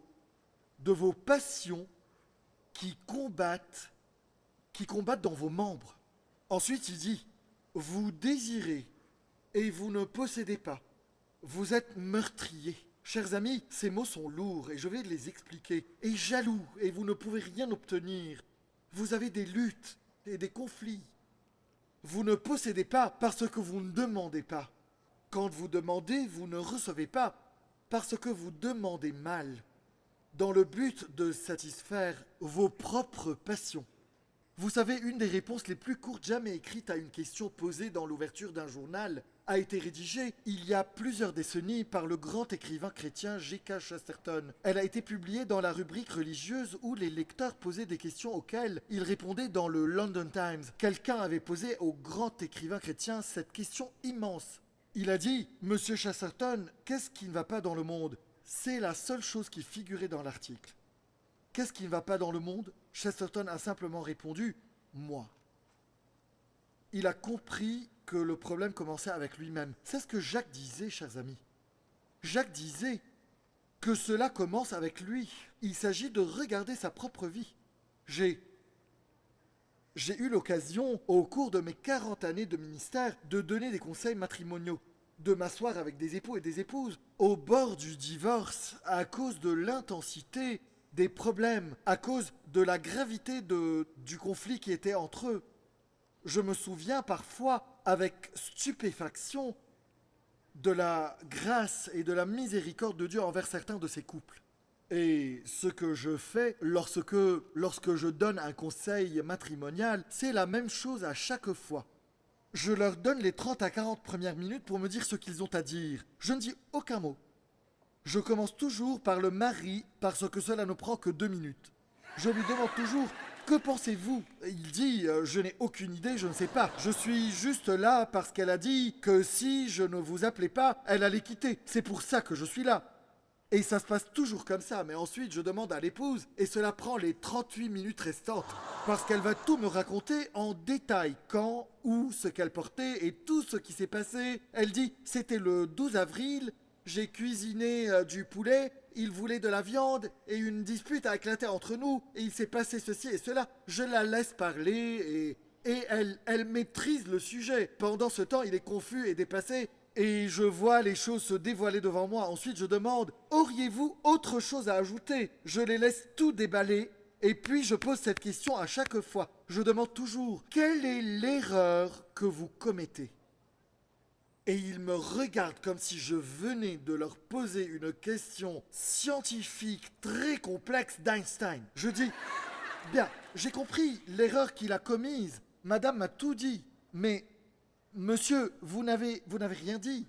[SPEAKER 1] passions qui combattent dans vos membres. Ensuite, il dit, vous désirez et vous ne possédez pas. Vous êtes meurtriers. Chers amis, ces mots sont lourds et je vais les expliquer. Et jaloux et vous ne pouvez rien obtenir. Vous avez des luttes et des conflits. Vous ne possédez pas parce que vous ne demandez pas. Quand vous demandez, vous ne recevez pas parce que vous demandez mal, dans le but de satisfaire vos propres passions. Vous savez, une des réponses les plus courtes jamais écrites à une question posée dans l'ouverture d'un journal a été rédigée il y a plusieurs décennies par le grand écrivain chrétien G.K. Chesterton. Elle a été publiée dans la rubrique religieuse où les lecteurs posaient des questions auxquelles ils répondaient dans le London Times. Quelqu'un avait posé au grand écrivain chrétien cette question immense. Il a dit « Monsieur Chesterton, qu'est-ce qui ne va pas dans le monde ?» C'est la seule chose qui figurait dans l'article. Qu'est-ce qui ne va pas dans le monde? Chesterton a simplement répondu « moi ». Il a compris que le problème commençait avec lui-même. C'est ce que Jacques disait, chers amis. Jacques disait que cela commence avec lui. Il s'agit de regarder sa propre vie. J'ai eu l'occasion, au cours de mes 40 années de ministère, de donner des conseils matrimoniaux, de m'asseoir avec des époux et des épouses au bord du divorce à cause de l'intensité des problèmes, à cause de la gravité du conflit qui était entre eux. Je me souviens parfois avec stupéfaction de la grâce et de la miséricorde de Dieu envers certains de ces couples. Et ce que je fais lorsque je donne un conseil matrimonial, c'est la même chose à chaque fois. Je leur donne les 30 à 40 premières minutes pour me dire ce qu'ils ont à dire. Je ne dis aucun mot. Je commence toujours par le mari parce que cela ne prend que 2 minutes. Je lui demande toujours « Que pensez-vous » Il dit « Je n'ai aucune idée, je ne sais pas. Je suis juste là parce qu'elle a dit que si je ne vous appelais pas, elle allait quitter. C'est pour ça que je suis là. » Et ça se passe toujours comme ça, mais ensuite je demande à l'épouse, et cela prend les 38 minutes restantes, parce qu'elle va tout me raconter en détail, quand, où, ce qu'elle portait et tout ce qui s'est passé. Elle dit, c'était le 12 avril, j'ai cuisiné du poulet, il voulait de la viande, et une dispute a éclaté entre nous, et il s'est passé ceci et cela. Je la laisse parler, et elle maîtrise le sujet. Pendant ce temps, il est confus et dépassé, et je vois les choses se dévoiler devant moi. Ensuite, je demande, auriez-vous autre chose à ajouter? Je les laisse tout déballer, et puis je pose cette question à chaque fois. Je demande toujours, quelle est l'erreur que vous commettez? Et ils me regardent comme si je venais de leur poser une question scientifique très complexe d'Einstein. Je dis, bien, j'ai compris l'erreur qu'il a commise. Madame m'a tout dit, mais... Monsieur, vous n'avez rien dit.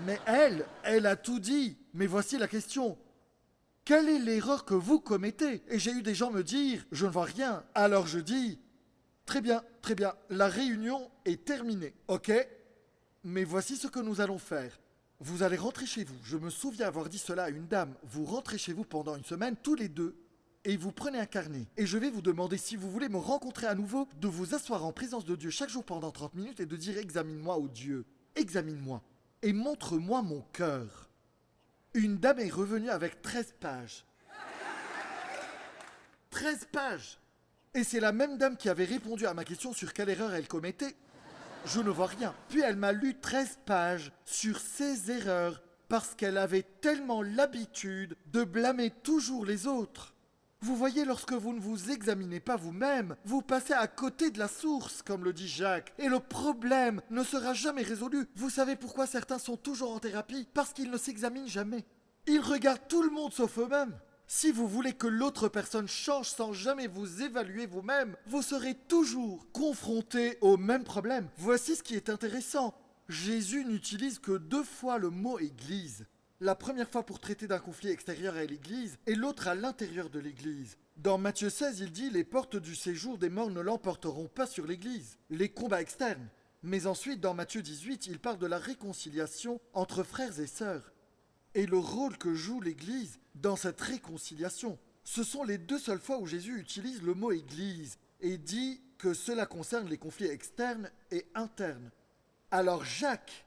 [SPEAKER 1] Mais elle a tout dit. Mais voici la question. Quelle est l'erreur que vous commettez? Et j'ai eu des gens me dire, je ne vois rien. Alors je dis, très bien, la réunion est terminée. Ok, mais voici ce que nous allons faire. Vous allez rentrer chez vous. Je me souviens avoir dit cela à une dame. Vous rentrez chez vous pendant une semaine, tous les deux. Et vous prenez un carnet. Et je vais vous demander, si vous voulez me rencontrer à nouveau, de vous asseoir en présence de Dieu chaque jour pendant 30 minutes et de dire « Examine-moi, ô Dieu, examine-moi et montre-moi mon cœur ». Une dame est revenue avec 13 pages. 13 pages. Et c'est la même dame qui avait répondu à ma question sur quelle erreur elle commettait. Je ne vois rien. Puis elle m'a lu 13 pages sur ses erreurs parce qu'elle avait tellement l'habitude de blâmer toujours les autres. Vous voyez, lorsque vous ne vous examinez pas vous-même, vous passez à côté de la source, comme le dit Jacques, et le problème ne sera jamais résolu. Vous savez pourquoi certains sont toujours en thérapie? Parce qu'ils ne s'examinent jamais. Ils regardent tout le monde sauf eux-mêmes. Si vous voulez que l'autre personne change sans jamais vous évaluer vous-même, vous serez toujours confronté au même problème. Voici ce qui est intéressant. Jésus n'utilise que 2 fois le mot Église. La première fois pour traiter d'un conflit extérieur à l'Église et l'autre à l'intérieur de l'Église. Dans Matthieu 16, il dit « Les portes du séjour des morts ne l'emporteront pas sur l'Église », les combats externes. Mais ensuite, dans Matthieu 18, il parle de la réconciliation entre frères et sœurs. Et le rôle que joue l'Église dans cette réconciliation. Ce sont les 2 seules fois où Jésus utilise le mot Église et dit que cela concerne les conflits externes et internes. Alors Jacques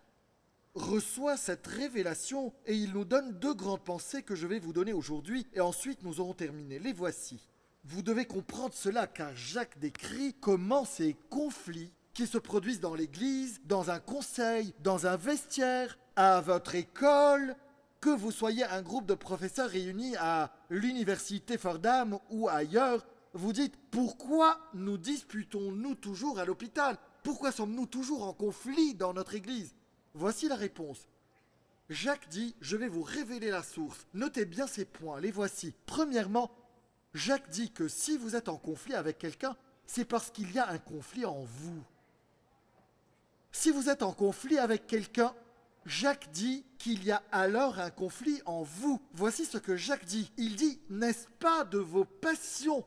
[SPEAKER 1] reçoit cette révélation et il nous donne 2 grandes pensées que je vais vous donner aujourd'hui et ensuite nous aurons terminé. Les voici. Vous devez comprendre cela car Jacques décrit comment ces conflits qui se produisent dans l'Église, dans un conseil, dans un vestiaire, à votre école, que vous soyez un groupe de professeurs réunis à l'université Fordham ou ailleurs, vous dites « Pourquoi nous disputons-nous toujours à l'hôpital? Pourquoi sommes-nous toujours en conflit dans notre Église ?» Voici la réponse. Jacques dit « Je vais vous révéler la source. » Notez bien ces points, les voici. Premièrement, Jacques dit que si vous êtes en conflit avec quelqu'un, c'est parce qu'il y a un conflit en vous. Si vous êtes en conflit avec quelqu'un, Jacques dit qu'il y a alors un conflit en vous. Voici ce que Jacques dit. Il dit, n'est-ce pas de vos passions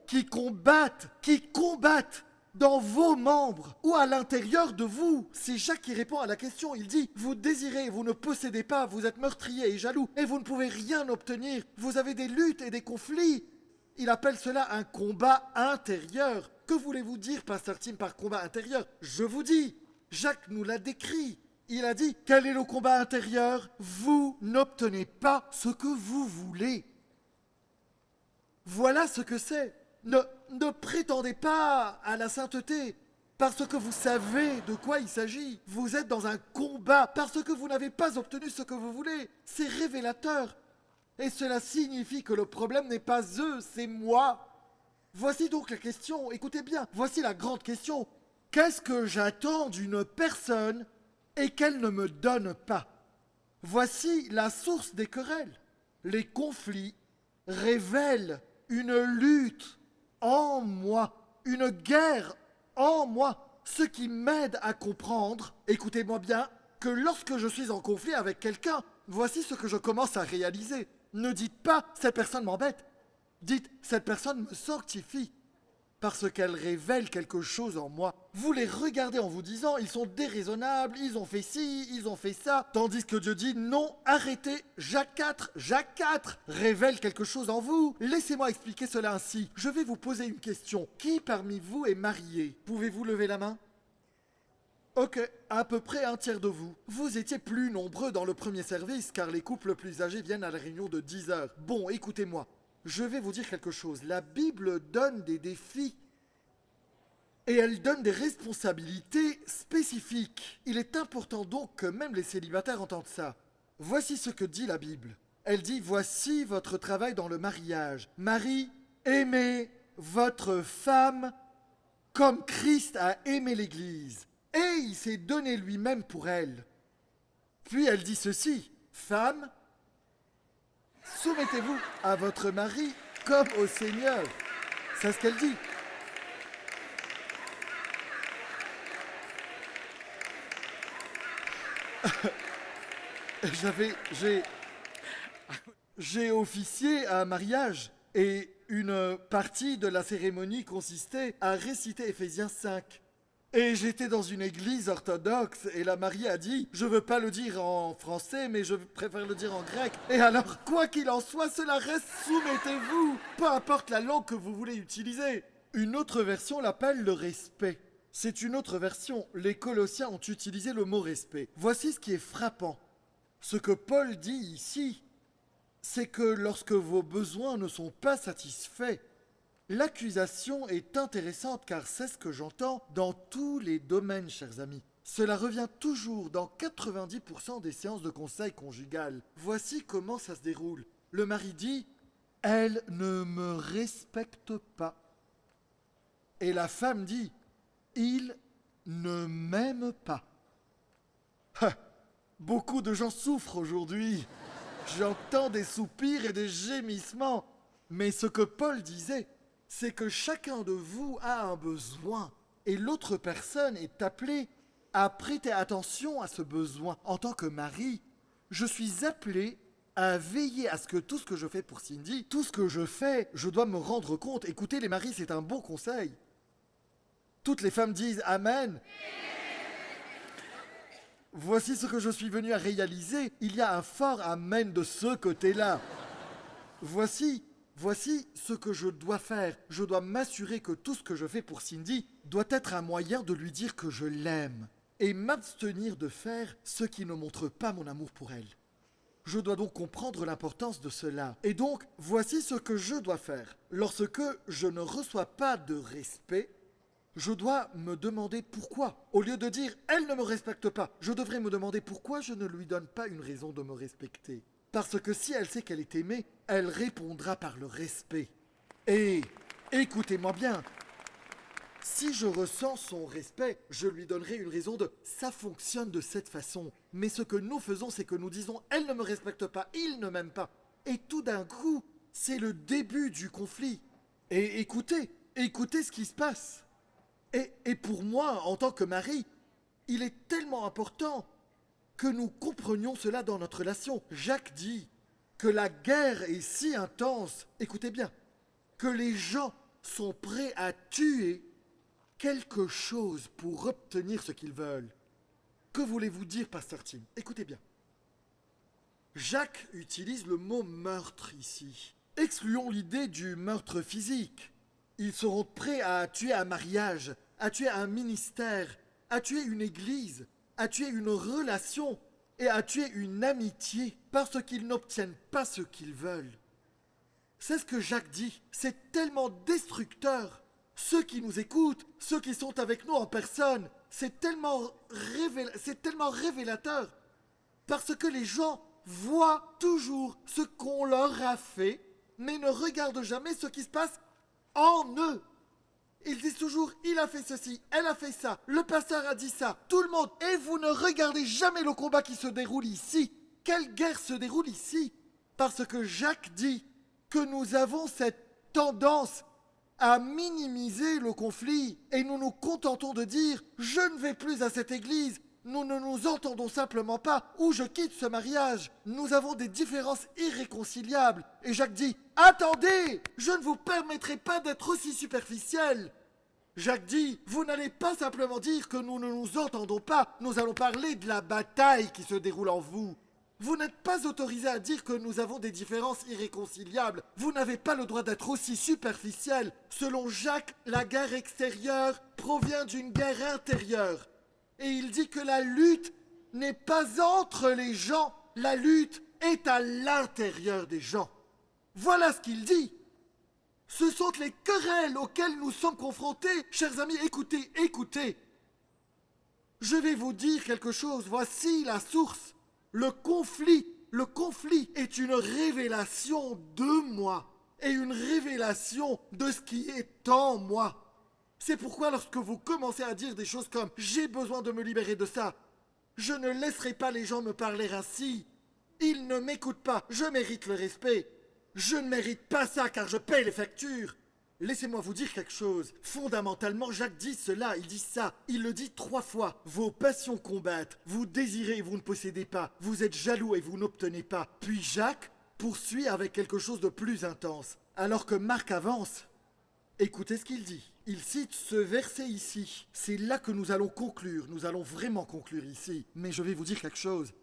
[SPEAKER 1] qui combattent dans vos membres ou à l'intérieur de vous? C'est Jacques qui répond à la question. Il dit, vous désirez, vous ne possédez pas, vous êtes meurtrier et jaloux et vous ne pouvez rien obtenir. Vous avez des luttes et des conflits. Il appelle cela un combat intérieur. Que voulez-vous dire, Pasteur Tim, par combat intérieur? Je vous dis, Jacques nous l'a décrit. Il a dit, quel est le combat intérieur? Vous n'obtenez pas ce que vous voulez. Voilà ce que c'est. Ne prétendez pas à la sainteté parce que vous savez de quoi il s'agit. Vous êtes dans un combat parce que vous n'avez pas obtenu ce que vous voulez. C'est révélateur. Et cela signifie que le problème n'est pas eux, c'est moi. Voici donc la question, écoutez bien, voici la grande question. Qu'est-ce que j'attends d'une personne et qu'elle ne me donne pas? Voici la source des querelles. Les conflits révèlent une lutte en moi, une guerre en moi, ce qui m'aide à comprendre, écoutez-moi bien, que lorsque je suis en conflit avec quelqu'un, voici ce que je commence à réaliser. Ne dites pas « cette personne m'embête », dites « cette personne me sanctifie ». Parce qu'elle révèle quelque chose en moi. Vous les regardez en vous disant, ils sont déraisonnables, ils ont fait ci, ils ont fait ça. Tandis que Dieu dit, non, arrêtez, Jacques 4 révèle quelque chose en vous. Laissez-moi expliquer cela ainsi. Je vais vous poser une question. Qui parmi vous est marié? Pouvez-vous lever la main? Ok, à peu près un tiers de vous. Vous étiez plus nombreux dans le premier service, car les couples plus âgés viennent à la réunion de 10 heures. Bon, écoutez-moi. Je vais vous dire quelque chose. La Bible donne des défis et elle donne des responsabilités spécifiques. Il est important donc que même les célibataires entendent ça. Voici ce que dit la Bible. Elle dit, voici votre travail dans le mariage. Marie, aimez votre femme comme Christ a aimé l'Église. Et il s'est donné lui-même pour elle. Puis elle dit ceci, femme, soumettez-vous à votre mari comme au Seigneur. C'est ce qu'elle dit. J'ai officié à un mariage et une partie de la cérémonie consistait à réciter Éphésiens 5. Et j'étais dans une église orthodoxe et la mariée a dit « Je veux pas le dire en français, mais je préfère le dire en grec. » Et alors, quoi qu'il en soit, cela reste « Soumettez-vous », peu importe la langue que vous voulez utiliser. Une autre version l'appelle le respect. C'est une autre version. Les Colossiens ont utilisé le mot respect. Voici ce qui est frappant. Ce que Paul dit ici, c'est que lorsque vos besoins ne sont pas satisfaits, l'accusation est intéressante car c'est ce que j'entends dans tous les domaines, chers amis. Cela revient toujours dans 90% des séances de conseil conjugal. Voici comment ça se déroule. Le mari dit elle ne me respecte pas. Et la femme dit, il ne m'aime pas. Ha, beaucoup de gens souffrent aujourd'hui. J'entends des soupirs et des gémissements. Mais ce que Paul disait, c'est que chacun de vous a un besoin. Et l'autre personne est appelée à prêter attention à ce besoin. En tant que mari, je suis appelé à veiller à ce que tout ce que je fais pour Cindy, tout ce que je fais, je dois me rendre compte. Écoutez, les maris, c'est un bon conseil. Toutes les femmes disent Amen. Voici ce que je suis venu à réaliser. Il y a un fort Amen de ce côté-là. Voici ce que je dois faire. Je dois m'assurer que tout ce que je fais pour Cindy doit être un moyen de lui dire que je l'aime et m'abstenir de faire ce qui ne montre pas mon amour pour elle. Je dois donc comprendre l'importance de cela. Et donc, voici ce que je dois faire. Lorsque je ne reçois pas de respect, je dois me demander pourquoi. Au lieu de dire « elle ne me respecte pas », je devrais me demander pourquoi je ne lui donne pas une raison de me respecter. Parce que si elle sait qu'elle est aimée, elle répondra par le respect. Et écoutez-moi bien, si je ressens son respect, je lui donnerai une raison de « ça fonctionne de cette façon ». Mais ce que nous faisons, c'est que nous disons « elle ne me respecte pas, il ne m'aime pas ». Et tout d'un coup, c'est le début du conflit. Et écoutez ce qui se passe. Et pour moi, en tant que mari, il est tellement important que nous comprenions cela dans notre relation. Jacques dit que la guerre est si intense, écoutez bien, que les gens sont prêts à tuer quelque chose pour obtenir ce qu'ils veulent. Que voulez-vous dire, Pasteur Tim? Écoutez bien. Jacques utilise le mot meurtre ici. Excluons l'idée du meurtre physique. Ils seront prêts à tuer un mariage, à tuer un ministère, à tuer une église, à tuer une relation et à tuer une amitié parce qu'ils n'obtiennent pas ce qu'ils veulent. C'est ce que Jacques dit. C'est tellement destructeur. Ceux qui nous écoutent, ceux qui sont avec nous en personne, c'est tellement révélateur. Parce que les gens voient toujours ce qu'on leur a fait, mais ne regardent jamais ce qui se passe en eux. Ils disent toujours, il a fait ceci, elle a fait ça, le pasteur a dit ça, tout le monde. Et vous ne regardez jamais le combat qui se déroule ici. Quelle guerre se déroule ici? Parce que Jacques dit que nous avons cette tendance à minimiser le conflit et nous nous contentons de dire, je ne vais plus à cette église, nous ne nous entendons simplement pas, ou je quitte ce mariage. Nous avons des différences irréconciliables. Et Jacques dit, attendez, je ne vous permettrai pas d'être aussi superficiel. Jacques dit, vous n'allez pas simplement dire que nous ne nous entendons pas, nous allons parler de la bataille qui se déroule en vous. Vous n'êtes pas autorisé à dire que nous avons des différences irréconciliables. Vous n'avez pas le droit d'être aussi superficiel. Selon Jacques, la guerre extérieure provient d'une guerre intérieure. Et il dit que la lutte n'est pas entre les gens, la lutte est à l'intérieur des gens. Voilà ce qu'il dit. Ce sont les querelles auxquelles nous sommes confrontés. Chers amis, écoutez. Je vais vous dire quelque chose. Voici la source. Le conflit est une révélation de moi et une révélation de ce qui est en moi. C'est pourquoi lorsque vous commencez à dire des choses comme « j'ai besoin de me libérer de ça », je ne laisserai pas les gens me parler ainsi. Ils ne m'écoutent pas, je mérite le respect. Je ne mérite pas ça car je paye les factures. Laissez-moi vous dire quelque chose. Fondamentalement, Jacques dit cela, il dit ça. Il le dit 3 fois. Vos passions combattent. Vous désirez et vous ne possédez pas. Vous êtes jaloux et vous n'obtenez pas. Puis Jacques poursuit avec quelque chose de plus intense. Alors que Marc avance, écoutez ce qu'il dit. Il cite ce verset ici. C'est là que nous allons conclure. Nous allons vraiment conclure ici. Mais je vais vous dire quelque chose.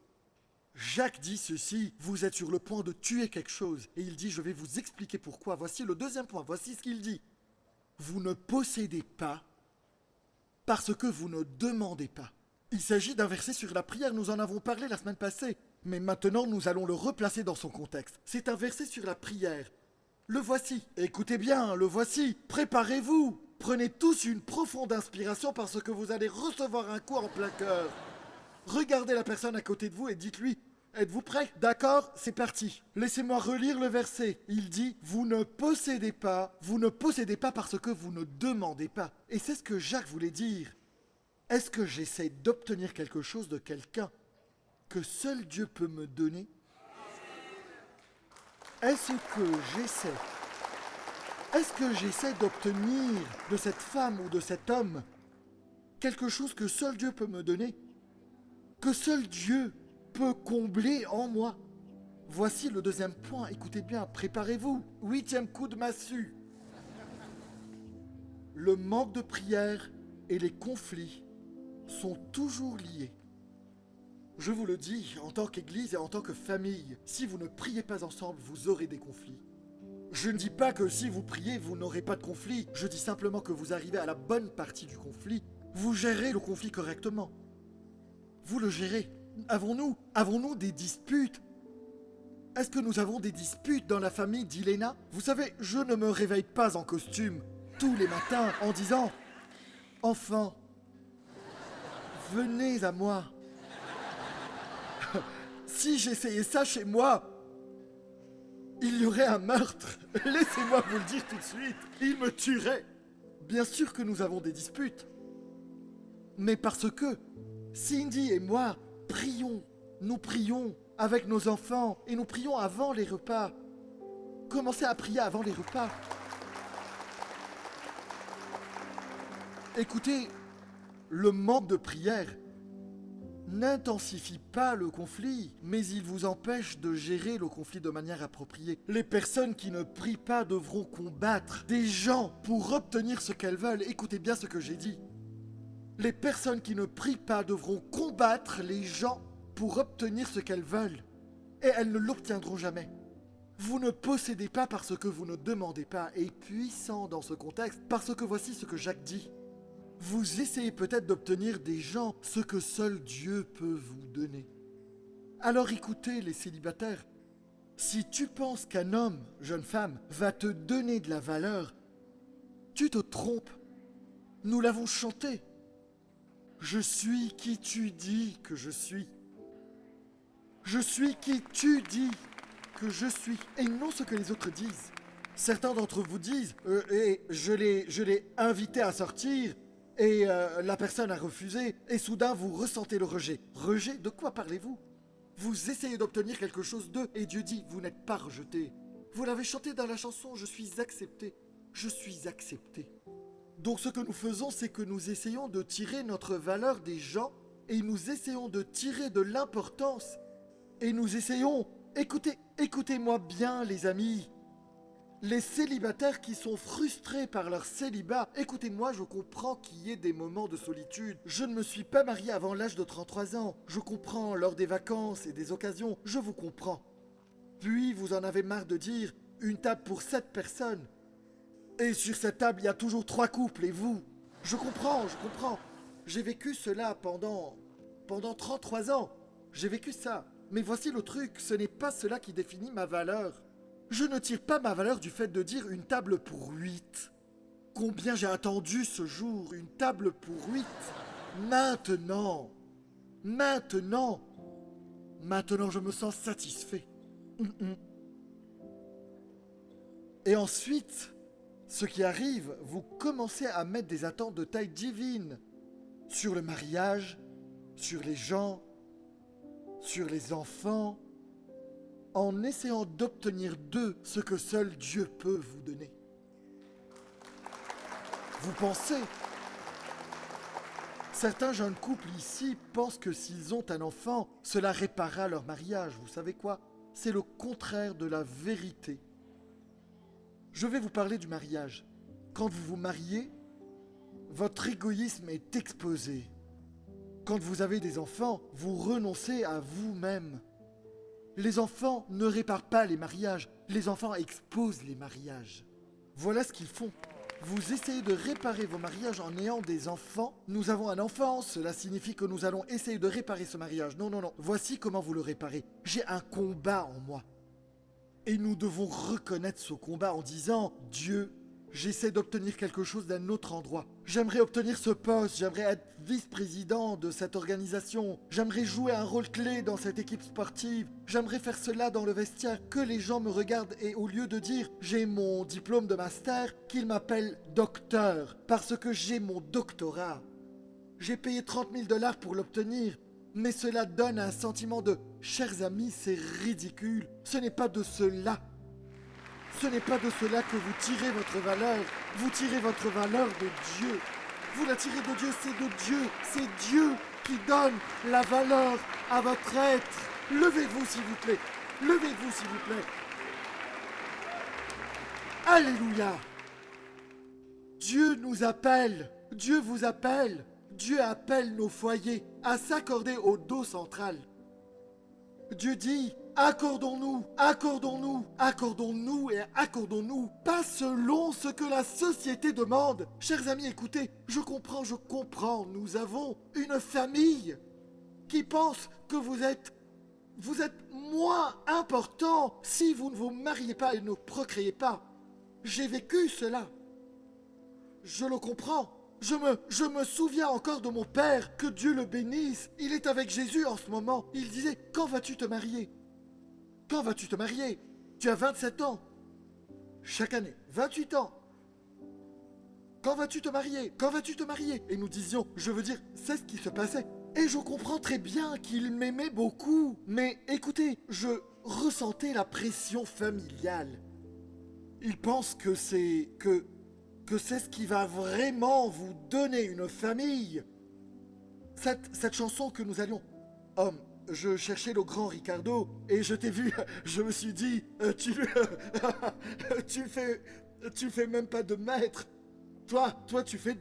[SPEAKER 1] Jacques dit ceci, vous êtes sur le point de tuer quelque chose. Et il dit, je vais vous expliquer pourquoi. Voici le deuxième point, voici ce qu'il dit. Vous ne possédez pas parce que vous ne demandez pas. Il s'agit d'un verset sur la prière, nous en avons parlé la semaine passée. Mais maintenant, nous allons le replacer dans son contexte. C'est un verset sur la prière. Le voici. Écoutez bien, le voici. Préparez-vous. Prenez tous une profonde inspiration parce que vous allez recevoir un coup en plein cœur. Regardez la personne à côté de vous et dites-lui « Êtes-vous prêts? D'accord, c'est parti. Laissez-moi relire le verset. Il dit, vous ne possédez pas parce que vous ne demandez pas. Et c'est ce que Jacques voulait dire. Est-ce que j'essaie d'obtenir quelque chose de quelqu'un que seul Dieu peut me donner? Est-ce que j'essaie d'obtenir de cette femme ou de cet homme quelque chose que seul Dieu peut me donner? Que seul Dieu peut combler en moi? Voici le deuxième point, écoutez bien, préparez-vous. 8e coup de massue. Le manque de prière et les conflits sont toujours liés. Je vous le dis, en tant qu'Église et en tant que famille, si vous ne priez pas ensemble, vous aurez des conflits. Je ne dis pas que si vous priez, vous n'aurez pas de conflit. Je dis simplement que vous arrivez à la bonne partie du conflit. Vous gérez le conflit correctement. Vous le gérez. Avons-nous des disputes? Est-ce que nous avons des disputes dans la famille d'Ilena? Vous savez, je ne me réveille pas en costume tous les matins en disant « Enfants, venez à moi ». Si j'essayais ça chez moi, il y aurait un meurtre. Laissez-moi vous le dire tout de suite. Il me tuerait. Bien sûr que nous avons des disputes. Mais parce que Cindy et moi prions, nous prions avec nos enfants et nous prions avant les repas. Commencez à prier avant les repas. Écoutez, le manque de prière n'intensifie pas le conflit, mais il vous empêche de gérer le conflit de manière appropriée. Les personnes qui ne prient pas devront combattre des gens pour obtenir ce qu'elles veulent. Écoutez bien ce que j'ai dit. Les personnes qui ne prient pas devront combattre les gens pour obtenir ce qu'elles veulent. Et elles ne l'obtiendront jamais. Vous ne possédez pas parce que vous ne demandez pas, et puissant dans ce contexte, parce que voici ce que Jacques dit. Vous essayez peut-être d'obtenir des gens ce que seul Dieu peut vous donner. Alors écoutez les célibataires, si tu penses qu'un homme, jeune femme, va te donner de la valeur, tu te trompes. Nous l'avons chanté. Je suis qui tu dis que je suis. Je suis qui tu dis que je suis, et non ce que les autres disent. Certains d'entre vous disent je l'ai invité à sortir, et la personne a refusé, et soudain vous ressentez le rejet. Rejet? De quoi parlez-vous? Vous essayez d'obtenir quelque chose d'eux, et Dieu dit, vous n'êtes pas rejeté. Vous l'avez chanté dans la chanson, je suis accepté. Je suis accepté. Donc ce que nous faisons, c'est que nous essayons de tirer notre valeur des gens, et nous essayons de tirer de l'importance, et nous essayons... Écoutez-moi bien les amis. Les célibataires qui sont frustrés par leur célibat, écoutez-moi, je comprends qu'il y ait des moments de solitude. Je ne me suis pas marié avant l'âge de 33 ans. Je comprends lors des vacances et des occasions, je vous comprends. Puis vous en avez marre de dire une table pour 7 personnes. Et sur cette table, il y a toujours 3 couples et vous. Je comprends. J'ai vécu cela pendant 33 ans. J'ai vécu ça. Mais voici le truc, ce n'est pas cela qui définit ma valeur. Je ne tire pas ma valeur du fait de dire une table pour 8. Combien j'ai attendu ce jour, une table pour 8. Maintenant, je me sens satisfait. Et ensuite, ce qui arrive, vous commencez à mettre des attentes de taille divine sur le mariage, sur les gens, sur les enfants, en essayant d'obtenir d'eux ce que seul Dieu peut vous donner. Vous pensez? Certains jeunes couples ici pensent que s'ils ont un enfant, cela réparera leur mariage. Vous savez quoi? C'est le contraire de la vérité. Je vais vous parler du mariage. Quand vous vous mariez, votre égoïsme est exposé. Quand vous avez des enfants, vous renoncez à vous-même. Les enfants ne réparent pas les mariages, les enfants exposent les mariages. Voilà ce qu'ils font. Vous essayez de réparer vos mariages en ayant des enfants. Nous avons un enfant, cela signifie que nous allons essayer de réparer ce mariage. Non. Voici comment vous le réparez. J'ai un combat en moi. Et nous devons reconnaître ce combat en disant « Dieu, J'essaie d'obtenir quelque chose d'un autre endroit. J'aimerais obtenir ce poste, j'aimerais être vice-président de cette organisation. J'aimerais jouer un rôle clé dans cette équipe sportive. J'aimerais faire cela dans le vestiaire, que les gens me regardent et au lieu de dire j'ai mon diplôme de master, qu'ils m'appellent docteur, parce que j'ai mon doctorat. J'ai payé 30 000 $ pour l'obtenir, mais cela donne un sentiment de chers amis, c'est ridicule. Ce n'est pas de cela. Ce n'est pas de cela que vous tirez votre valeur. Vous tirez votre valeur de Dieu. Vous la tirez de Dieu, c'est de Dieu. C'est Dieu qui donne la valeur à votre être. Levez-vous s'il vous plaît. Levez-vous s'il vous plaît. Alléluia. Dieu nous appelle. Dieu vous appelle. Dieu appelle nos foyers à s'accorder au dos central. Dieu dit, accordons-nous, accordons-nous, accordons-nous et accordons-nous, pas selon ce que la société demande. Chers amis, écoutez, je comprends, nous avons une famille qui pense que vous êtes moins important si vous ne vous mariez pas et ne procréez pas. J'ai vécu cela. Je le comprends. Je me souviens encore de mon père, que Dieu le bénisse. Il est avec Jésus en ce moment. Il disait, quand vas-tu te marier? Quand vas-tu te marier? Tu as 27 ans. Chaque année, 28 ans. Quand vas-tu te marier? Quand vas-tu te marier? Et nous disions, je veux dire, c'est ce qui se passait. Et je comprends très bien qu'il m'aimait beaucoup. Mais écoutez, je ressentais la pression familiale. Il pense que c'est ce qui va vraiment vous donner une famille. Cette chanson que nous allions... je cherchais le grand Ricardo et je t'ai vu, je me suis dit, tu fais même pas de maître. Toi, tu fais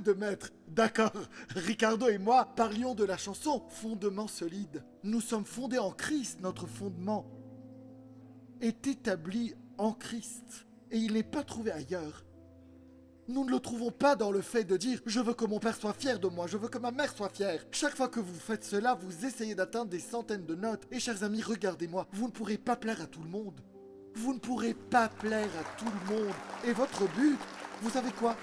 [SPEAKER 1] 2 mètres. D'accord, Ricardo et moi parlions de la chanson Fondement solide. Nous sommes fondés en Christ, notre fondement est établi en Christ et il n'est pas trouvé ailleurs. Nous ne le trouvons pas dans le fait de dire « Je veux que mon père soit fier de moi, je veux que ma mère soit fière ». Chaque fois que vous faites cela, vous essayez d'atteindre des centaines de notes. Et chers amis, regardez-moi, vous ne pourrez pas plaire à tout le monde. Vous ne pourrez pas plaire à tout le monde. Et votre but, vous savez quoi?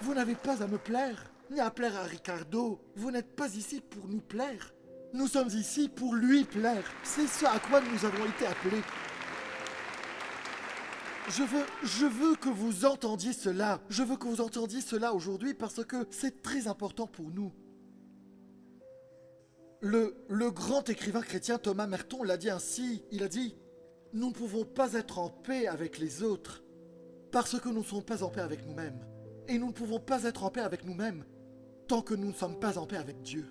[SPEAKER 1] Vous n'avez pas à me plaire, ni à plaire à Ricardo. Vous n'êtes pas ici pour nous plaire. Nous sommes ici pour lui plaire. C'est ce à quoi nous avons été appelés. Je veux que vous entendiez cela. Je veux que vous entendiez cela aujourd'hui parce que c'est très important pour nous. Le grand écrivain chrétien Thomas Merton l'a dit ainsi. Il a dit « Nous ne pouvons pas être en paix avec les autres parce que nous ne sommes pas en paix avec nous-mêmes. Et nous ne pouvons pas être en paix avec nous-mêmes tant que nous ne sommes pas en paix avec Dieu. »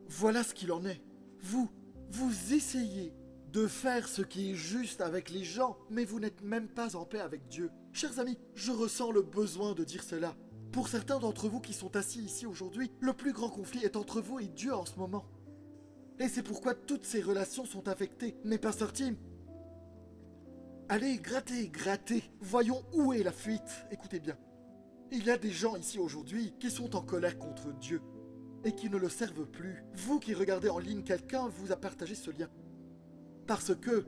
[SPEAKER 1] Voilà ce qu'il en est. Vous essayez de faire ce qui est juste avec les gens, mais vous n'êtes même pas en paix avec Dieu. Chers amis, je ressens le besoin de dire cela. Pour certains d'entre vous qui sont assis ici aujourd'hui, le plus grand conflit est entre vous et Dieu en ce moment. Et c'est pourquoi toutes ces relations sont affectées. Mais pasteur Tim, allez, grattez. Voyons où est la fuite. Écoutez bien. Il y a des gens ici aujourd'hui qui sont en colère contre Dieu et qui ne le servent plus. Vous qui regardez en ligne, quelqu'un vous a partagé ce lien. Parce que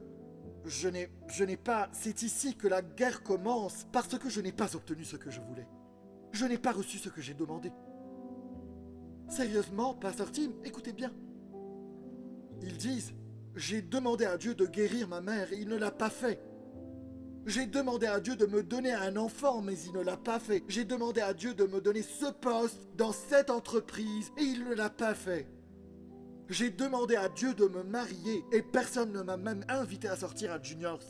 [SPEAKER 1] je n'ai pas... C'est ici que la guerre commence, parce que je n'ai pas obtenu ce que je voulais. Je n'ai pas reçu ce que j'ai demandé. Sérieusement, pasteur Tim, écoutez bien. Ils disent, j'ai demandé à Dieu de guérir ma mère et il ne l'a pas fait. J'ai demandé à Dieu de me donner un enfant, mais il ne l'a pas fait. J'ai demandé à Dieu de me donner ce poste dans cette entreprise et il ne l'a pas fait. J'ai demandé à Dieu de me marier et personne ne m'a même invité à sortir à Juniors.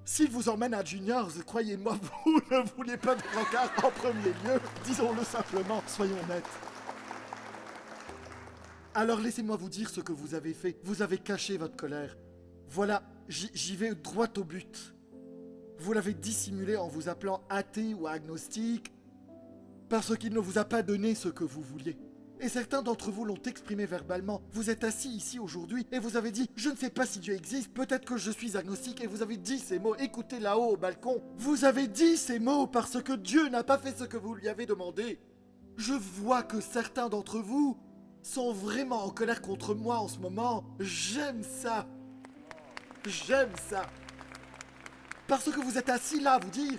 [SPEAKER 1] S'il vous emmène à Juniors, croyez-moi, vous ne voulez pas de rencard en premier lieu. Disons-le simplement, soyons honnêtes. Alors laissez-moi vous dire ce que vous avez fait. Vous avez caché votre colère. Voilà, j'y vais droit au but. Vous l'avez dissimulé en vous appelant athée ou agnostique, parce qu'il ne vous a pas donné ce que vous vouliez. Et certains d'entre vous l'ont exprimé verbalement. Vous êtes assis ici aujourd'hui et vous avez dit « Je ne sais pas si Dieu existe, peut-être que je suis agnostique » et vous avez dit ces mots. Écoutez là-haut au balcon. Vous avez dit ces mots parce que Dieu n'a pas fait ce que vous lui avez demandé. Je vois que certains d'entre vous sont vraiment en colère contre moi en ce moment, j'aime ça. J'aime ça. Parce que vous êtes assis là à vous dire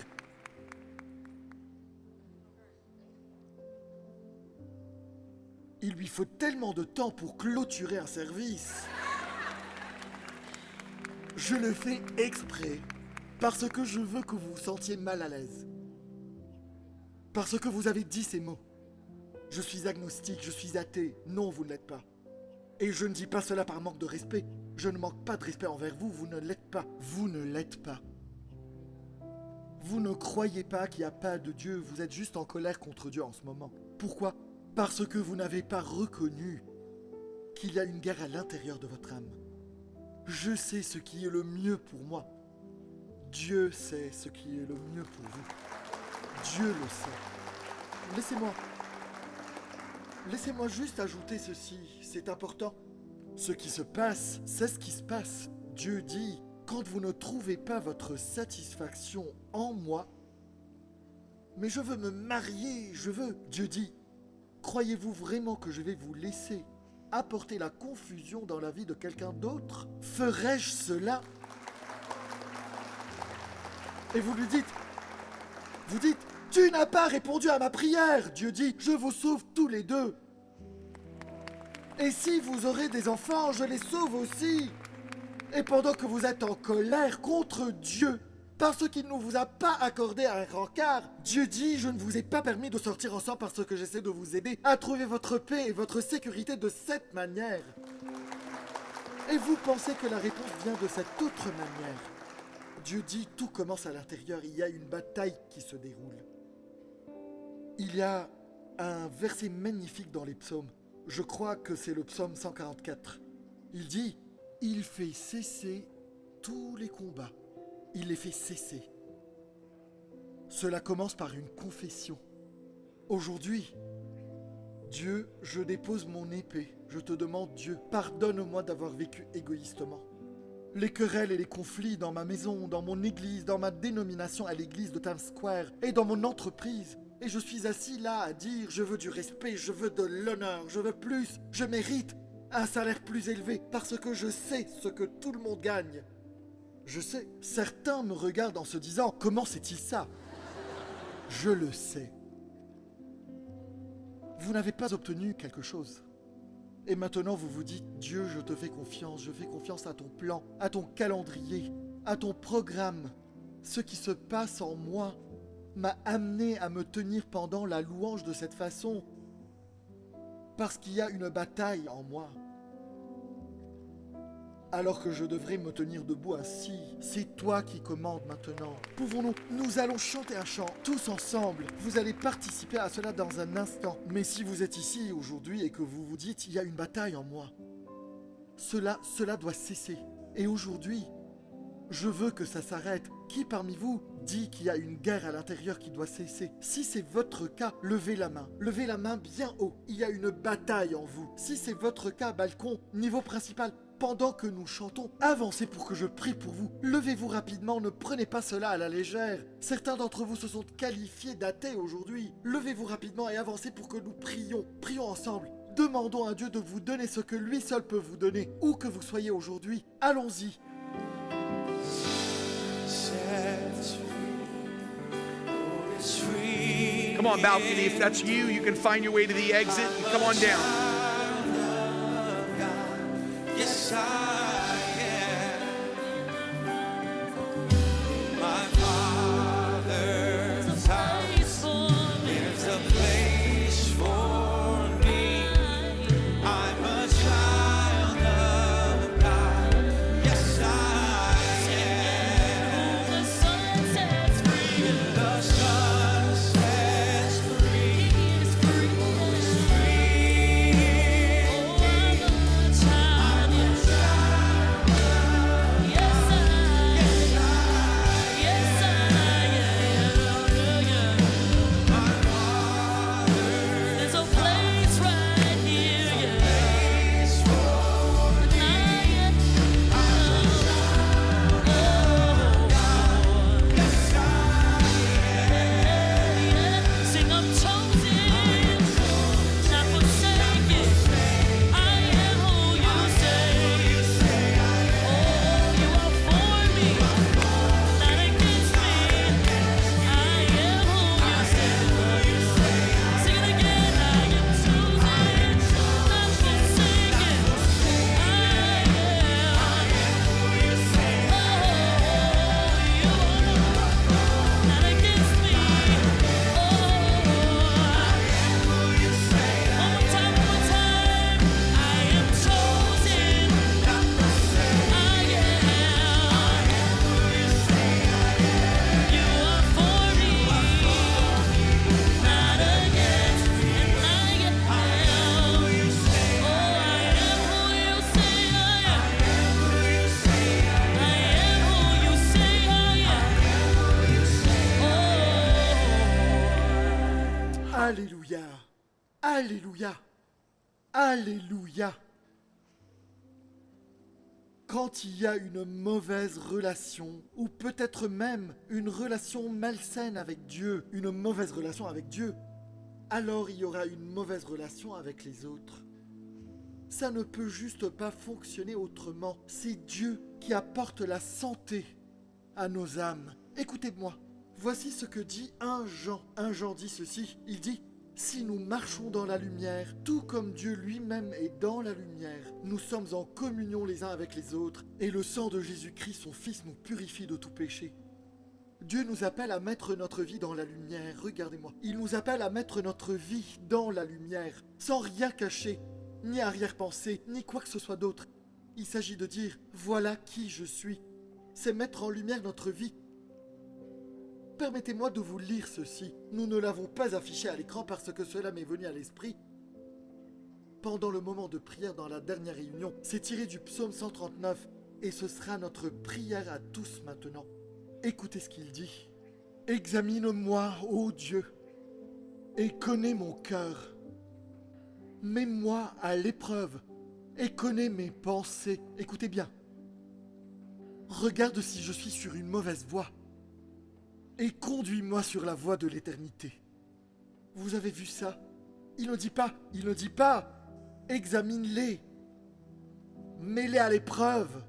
[SPEAKER 1] il lui faut tellement de temps pour clôturer un service. Je le fais exprès, parce que je veux que vous vous sentiez mal à l'aise. Parce que vous avez dit ces mots. Je suis agnostique, je suis athée. Non, vous ne l'êtes pas. Et je ne dis pas cela par manque de respect. Je ne manque pas de respect envers vous, vous ne l'êtes pas. Vous ne l'êtes pas. Vous ne croyez pas qu'il n'y a pas de Dieu, vous êtes juste en colère contre Dieu en ce moment. Pourquoi ? Parce que vous n'avez pas reconnu qu'il y a une guerre à l'intérieur de votre âme. Je sais ce qui est le mieux pour moi. Dieu sait ce qui est le mieux pour vous. Dieu le sait. Laissez-moi juste ajouter ceci, c'est important. Ce qui se passe, c'est ce qui se passe. Dieu dit, quand vous ne trouvez pas votre satisfaction en moi, mais je veux me marier, Dieu dit, croyez-vous vraiment que je vais vous laisser apporter la confusion dans la vie de quelqu'un d'autre ? Ferais-je cela ? Et vous dites, tu n'as pas répondu à ma prière. Dieu dit, je vous sauve tous les deux. Et si vous aurez des enfants, je les sauve aussi. Et pendant que vous êtes en colère contre Dieu, parce qu'il ne vous a pas accordé un rencard, Dieu dit, je ne vous ai pas permis de sortir ensemble parce que j'essaie de vous aider à trouver votre paix et votre sécurité de cette manière. Et vous pensez que la réponse vient de cette autre manière. Dieu dit, tout commence à l'intérieur, il y a une bataille qui se déroule. Il y a un verset magnifique dans les psaumes. Je crois que c'est le psaume 144. Il dit, il fait cesser tous les combats. Il les fait cesser. Cela commence par une confession. Aujourd'hui, Dieu, je dépose mon épée. Je te demande, Dieu, pardonne-moi d'avoir vécu égoïstement. Les querelles et les conflits dans ma maison, dans mon église, dans ma dénomination à l'église de Times Square et dans mon entreprise. Et je suis assis là à dire, je veux du respect, je veux de l'honneur, je veux plus, je mérite un salaire plus élevé parce que je sais ce que tout le monde gagne. Je sais, certains me regardent en se disant, comment sait-il ça ? Je le sais. Vous n'avez pas obtenu quelque chose. Et maintenant vous vous dites, Dieu, je te fais confiance, je fais confiance à ton plan, à ton calendrier, à ton programme. Ce qui se passe en moi m'a amené à me tenir pendant la louange de cette façon, parce qu'il y a une bataille en moi. Alors que je devrais me tenir debout ainsi, c'est toi qui commandes maintenant. Nous allons chanter un chant, tous ensemble. Vous allez participer à cela dans un instant. Mais si vous êtes ici aujourd'hui et que vous vous dites, il y a une bataille en moi, cela doit cesser. Et aujourd'hui, je veux que ça s'arrête. Qui parmi vous dit qu'il y a une guerre à l'intérieur qui doit cesser ? Si c'est votre cas, levez la main bien haut. Il y a une bataille en vous. Si c'est votre cas, balcon, niveau principal, pendant que nous chantons, avancez pour que je prie pour vous. Levez-vous rapidement, ne prenez pas cela à la légère. Certains d'entre vous se sont qualifiés d'athées aujourd'hui. Levez-vous rapidement et avancez pour que nous prions. Prions ensemble. Demandons à Dieu de vous donner ce que lui seul peut vous donner, où que vous soyez aujourd'hui. Allons-y.
[SPEAKER 2] Come on, balcony, if that's you, you can find your way to the exit and come on down.
[SPEAKER 3] Yes, I am. My Father's house, there's a place for me. I'm a child of God. Yes, I am. The sun sets free. The sun sets free. Is free.
[SPEAKER 1] Alléluia. Alléluia. Alléluia. Quand il y a une mauvaise relation, ou peut-être même une relation malsaine avec Dieu, une mauvaise relation avec Dieu, alors il y aura une mauvaise relation avec les autres. Ça ne peut juste pas fonctionner autrement. C'est Dieu qui apporte la santé à nos âmes. Écoutez-moi, voici ce que dit 1 Jean. 1 Jean dit ceci, il dit « Si nous marchons dans la lumière, tout comme Dieu lui-même est dans la lumière, nous sommes en communion les uns avec les autres, et le sang de Jésus-Christ, son Fils, nous purifie de tout péché. » Dieu nous appelle à mettre notre vie dans la lumière, regardez-moi. Il nous appelle à mettre notre vie dans la lumière, sans rien cacher, ni arrière-pensée, ni quoi que ce soit d'autre. Il s'agit de dire « Voilà qui je suis ». C'est mettre en lumière notre vie. Permettez-moi de vous lire ceci. Nous ne l'avons pas affiché à l'écran parce que cela m'est venu à l'esprit. Pendant le moment de prière dans la dernière réunion, c'est tiré du psaume 139 et ce sera notre prière à tous maintenant. Écoutez ce qu'il dit. « Examine-moi, ô Dieu, et connais mon cœur. Mets-moi à l'épreuve et connais mes pensées. » Écoutez bien. Regarde si je suis sur une mauvaise voie et conduis-moi sur la voie de l'éternité. Vous avez vu ça? Il ne dit pas, examine-les, mets-les à l'épreuve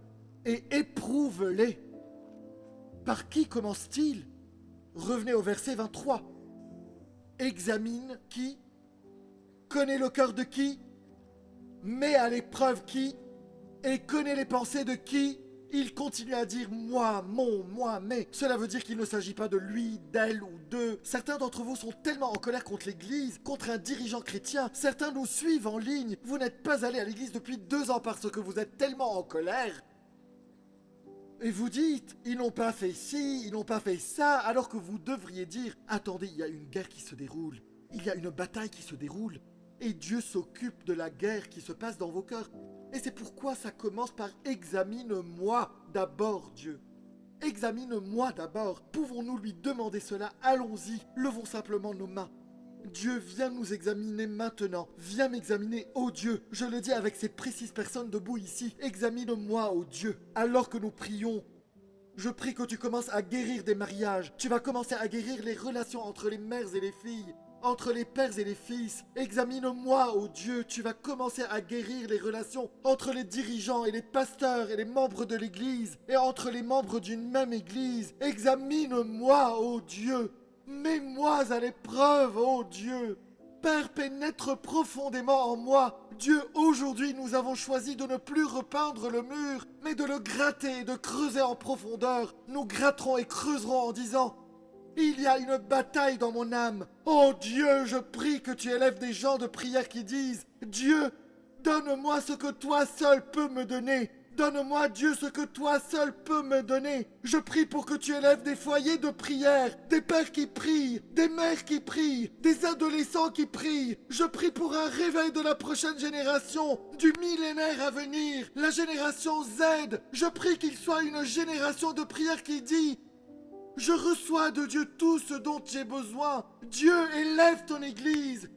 [SPEAKER 1] et éprouve-les. Par qui commence-t-il? Revenez au verset 23. Examine qui? Connais le cœur de qui? Mets à l'épreuve qui? Et connais les pensées de qui? Il continue à dire « moi, mon, moi, mais ». Cela veut dire qu'il ne s'agit pas de lui, d'elle ou d'eux. Certains d'entre vous sont tellement en colère contre l'Église, contre un dirigeant chrétien. Certains nous suivent en ligne. Vous n'êtes pas allé à l'Église depuis 2 ans parce que vous êtes tellement en colère. Et vous dites « ils n'ont pas fait ci, ils n'ont pas fait ça », alors que vous devriez dire « attendez, il y a une guerre qui se déroule. Il y a une bataille qui se déroule. Et Dieu s'occupe de la guerre qui se passe dans vos cœurs. » Et c'est pourquoi ça commence par « examine-moi d'abord, Dieu ». Examine-moi d'abord. Pouvons-nous lui demander cela? Allons-y, levons simplement nos mains. Dieu, viens nous examiner maintenant. Viens m'examiner, ô Dieu. Je le dis avec ces précises personnes debout ici. Examine-moi, ô Dieu. Alors que nous prions, je prie que tu commences à guérir des mariages. Tu vas commencer à guérir les relations entre les mères et les filles, entre les pères et les fils. Examine-moi, ô Dieu, tu vas commencer à guérir les relations entre les dirigeants et les pasteurs et les membres de l'Église, et entre les membres d'une même Église. Examine-moi, ô Dieu. Mets-moi à l'épreuve, ô Dieu. Père, pénètre profondément en moi. Dieu, aujourd'hui, nous avons choisi de ne plus repeindre le mur, mais de le gratter et de creuser en profondeur. Nous gratterons et creuserons en disant: il y a une bataille dans mon âme. Oh Dieu, je prie que tu élèves des gens de prière qui disent: Dieu, donne-moi ce que toi seul peux me donner. Donne-moi, Dieu, ce que toi seul peux me donner. Je prie pour que tu élèves des foyers de prière, des pères qui prient, des mères qui prient, des adolescents qui prient. Je prie pour un réveil de la prochaine génération, du millénaire à venir, la génération Z. Je prie qu'il soit une génération de prière qui dit: je reçois de Dieu tout ce dont j'ai besoin. Dieu, élève ton Église.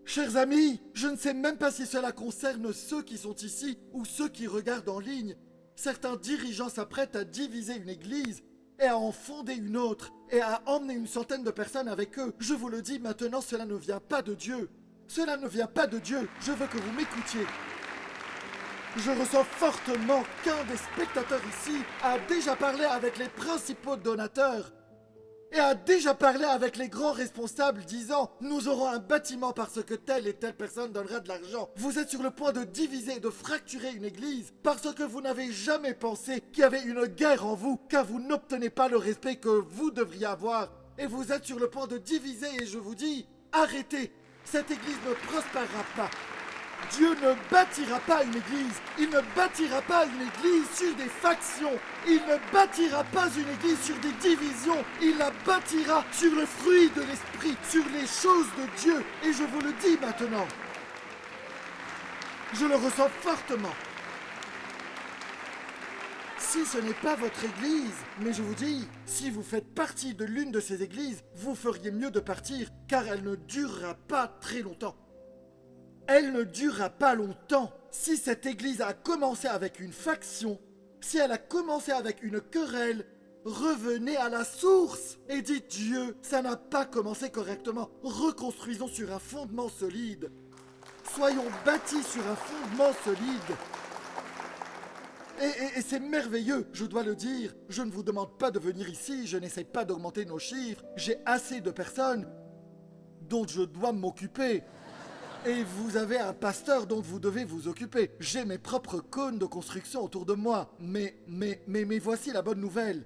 [SPEAKER 1] Chers amis, je ne sais même pas si cela concerne ceux qui sont ici ou ceux qui regardent en ligne. Certains dirigeants s'apprêtent à diviser une Église et à en fonder une autre et à emmener une centaine de personnes avec eux. Je vous le dis maintenant, cela ne vient pas de Dieu. Cela ne vient pas de Dieu. Je veux que vous m'écoutiez. Je ressens fortement qu'un des spectateurs ici a déjà parlé avec les principaux donateurs et a déjà parlé avec les grands responsables disant: nous aurons un bâtiment parce que telle et telle personne donnera de l'argent. Vous êtes sur le point de diviser et de fracturer une église parce que vous n'avez jamais pensé qu'il y avait une guerre en vous, car vous n'obtenez pas le respect que vous devriez avoir. Et vous êtes sur le point de diviser et je vous dis: arrêtez, cette église ne prospérera pas. Dieu ne bâtira pas une église. Il ne bâtira pas une église sur des factions. Il ne bâtira pas une église sur des divisions. Il la bâtira sur le fruit de l'esprit, sur les choses de Dieu. Et je vous le dis maintenant. Je le ressens fortement. si ce n'est pas votre église, mais je vous dis, si vous faites partie de l'une de ces églises, vous feriez mieux de partir, car elle ne durera pas très longtemps. Elle ne durera pas longtemps. Si cette église a commencé avec une faction, si elle a commencé avec une querelle, revenez à la source et dites Dieu, ça n'a pas commencé correctement. Reconstruisons sur un fondement solide. Soyons bâtis sur un fondement solide. Et c'est merveilleux, je dois le dire. Je ne vous demande pas de venir ici, je n'essaie pas d'augmenter nos chiffres. J'ai assez de personnes dont je dois m'occuper. Et vous avez un pasteur dont vous devez vous occuper. J'ai mes propres cônes de construction autour de moi. Mais voici la bonne nouvelle.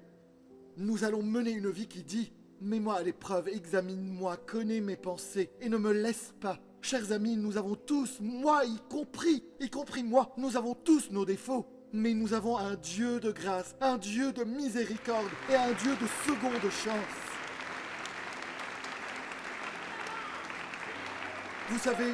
[SPEAKER 1] Nous allons mener une vie qui dit « Mets-moi à l'épreuve, examine-moi, connais mes pensées et ne me laisse pas. » Chers amis, nous avons tous, moi y compris moi, nous avons tous nos défauts. Mais nous avons un Dieu de grâce, un Dieu de miséricorde et un Dieu de seconde chance. Vous savez,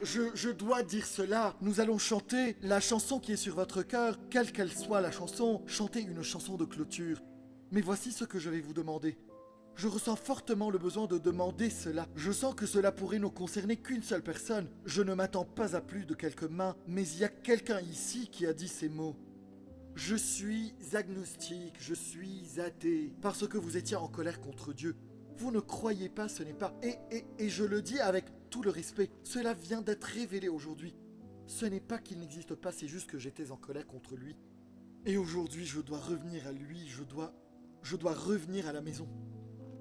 [SPEAKER 1] je dois dire cela. Nous allons chanter la chanson qui est sur votre cœur, quelle qu'elle soit la chanson, chanter une chanson de clôture. Mais voici ce que je vais vous demander. Je ressens fortement le besoin de demander cela. Je sens que cela pourrait ne concerner qu'une seule personne. Je ne m'attends pas à plus de quelques mains, mais il y a quelqu'un ici qui a dit ces mots. Je suis agnostique, je suis athée, parce que vous étiez en colère contre Dieu. Vous ne croyez pas, ce n'est pas. Et je le dis avec tout le respect, cela vient d'être révélé aujourd'hui. Ce n'est pas qu'il n'existe pas, c'est juste que j'étais en colère contre lui. Et aujourd'hui, je dois revenir à lui, je dois revenir à la maison.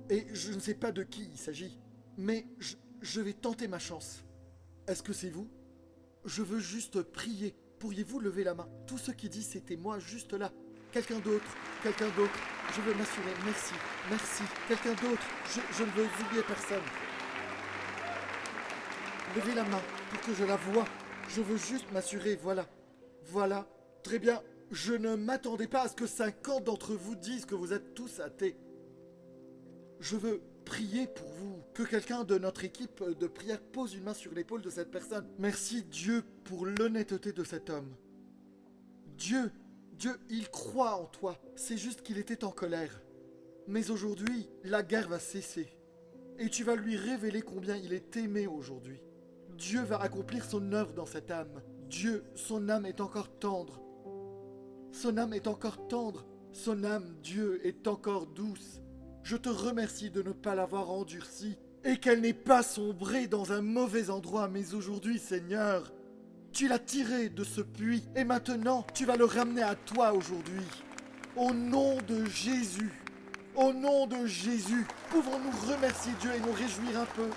[SPEAKER 1] Et je ne sais pas de qui il s'agit, mais je vais tenter ma chance. Est-ce que c'est vous? Je veux juste prier. Pourriez-vous lever la main? Tout ce qui dit, c'était moi, juste là. Quelqu'un d'autre. Je veux m'assurer. Merci. Quelqu'un d'autre. Je ne veux oublier personne. Levez la main pour que je la voie. Je veux juste m'assurer, voilà. Très bien. Je ne m'attendais pas à ce que 50 d'entre vous disent que vous êtes tous athées. Je veux prier pour vous, que quelqu'un de notre équipe de prière pose une main sur l'épaule de cette personne. Merci Dieu pour l'honnêteté de cet homme. Dieu, il croit en toi, c'est juste qu'il était en colère. Mais aujourd'hui, la guerre va cesser. Et tu vas lui révéler combien il est aimé aujourd'hui. Dieu va accomplir son œuvre dans cette âme. Dieu, son âme est encore tendre. Son âme, Dieu, est encore douce. Je te remercie de ne pas l'avoir endurcie et qu'elle n'ait pas sombré dans un mauvais endroit. Mais aujourd'hui, Seigneur, tu l'as tiré de ce puits et maintenant, tu vas le ramener à toi aujourd'hui. Au nom de Jésus, pouvons-nous remercier Dieu et nous réjouir un peu?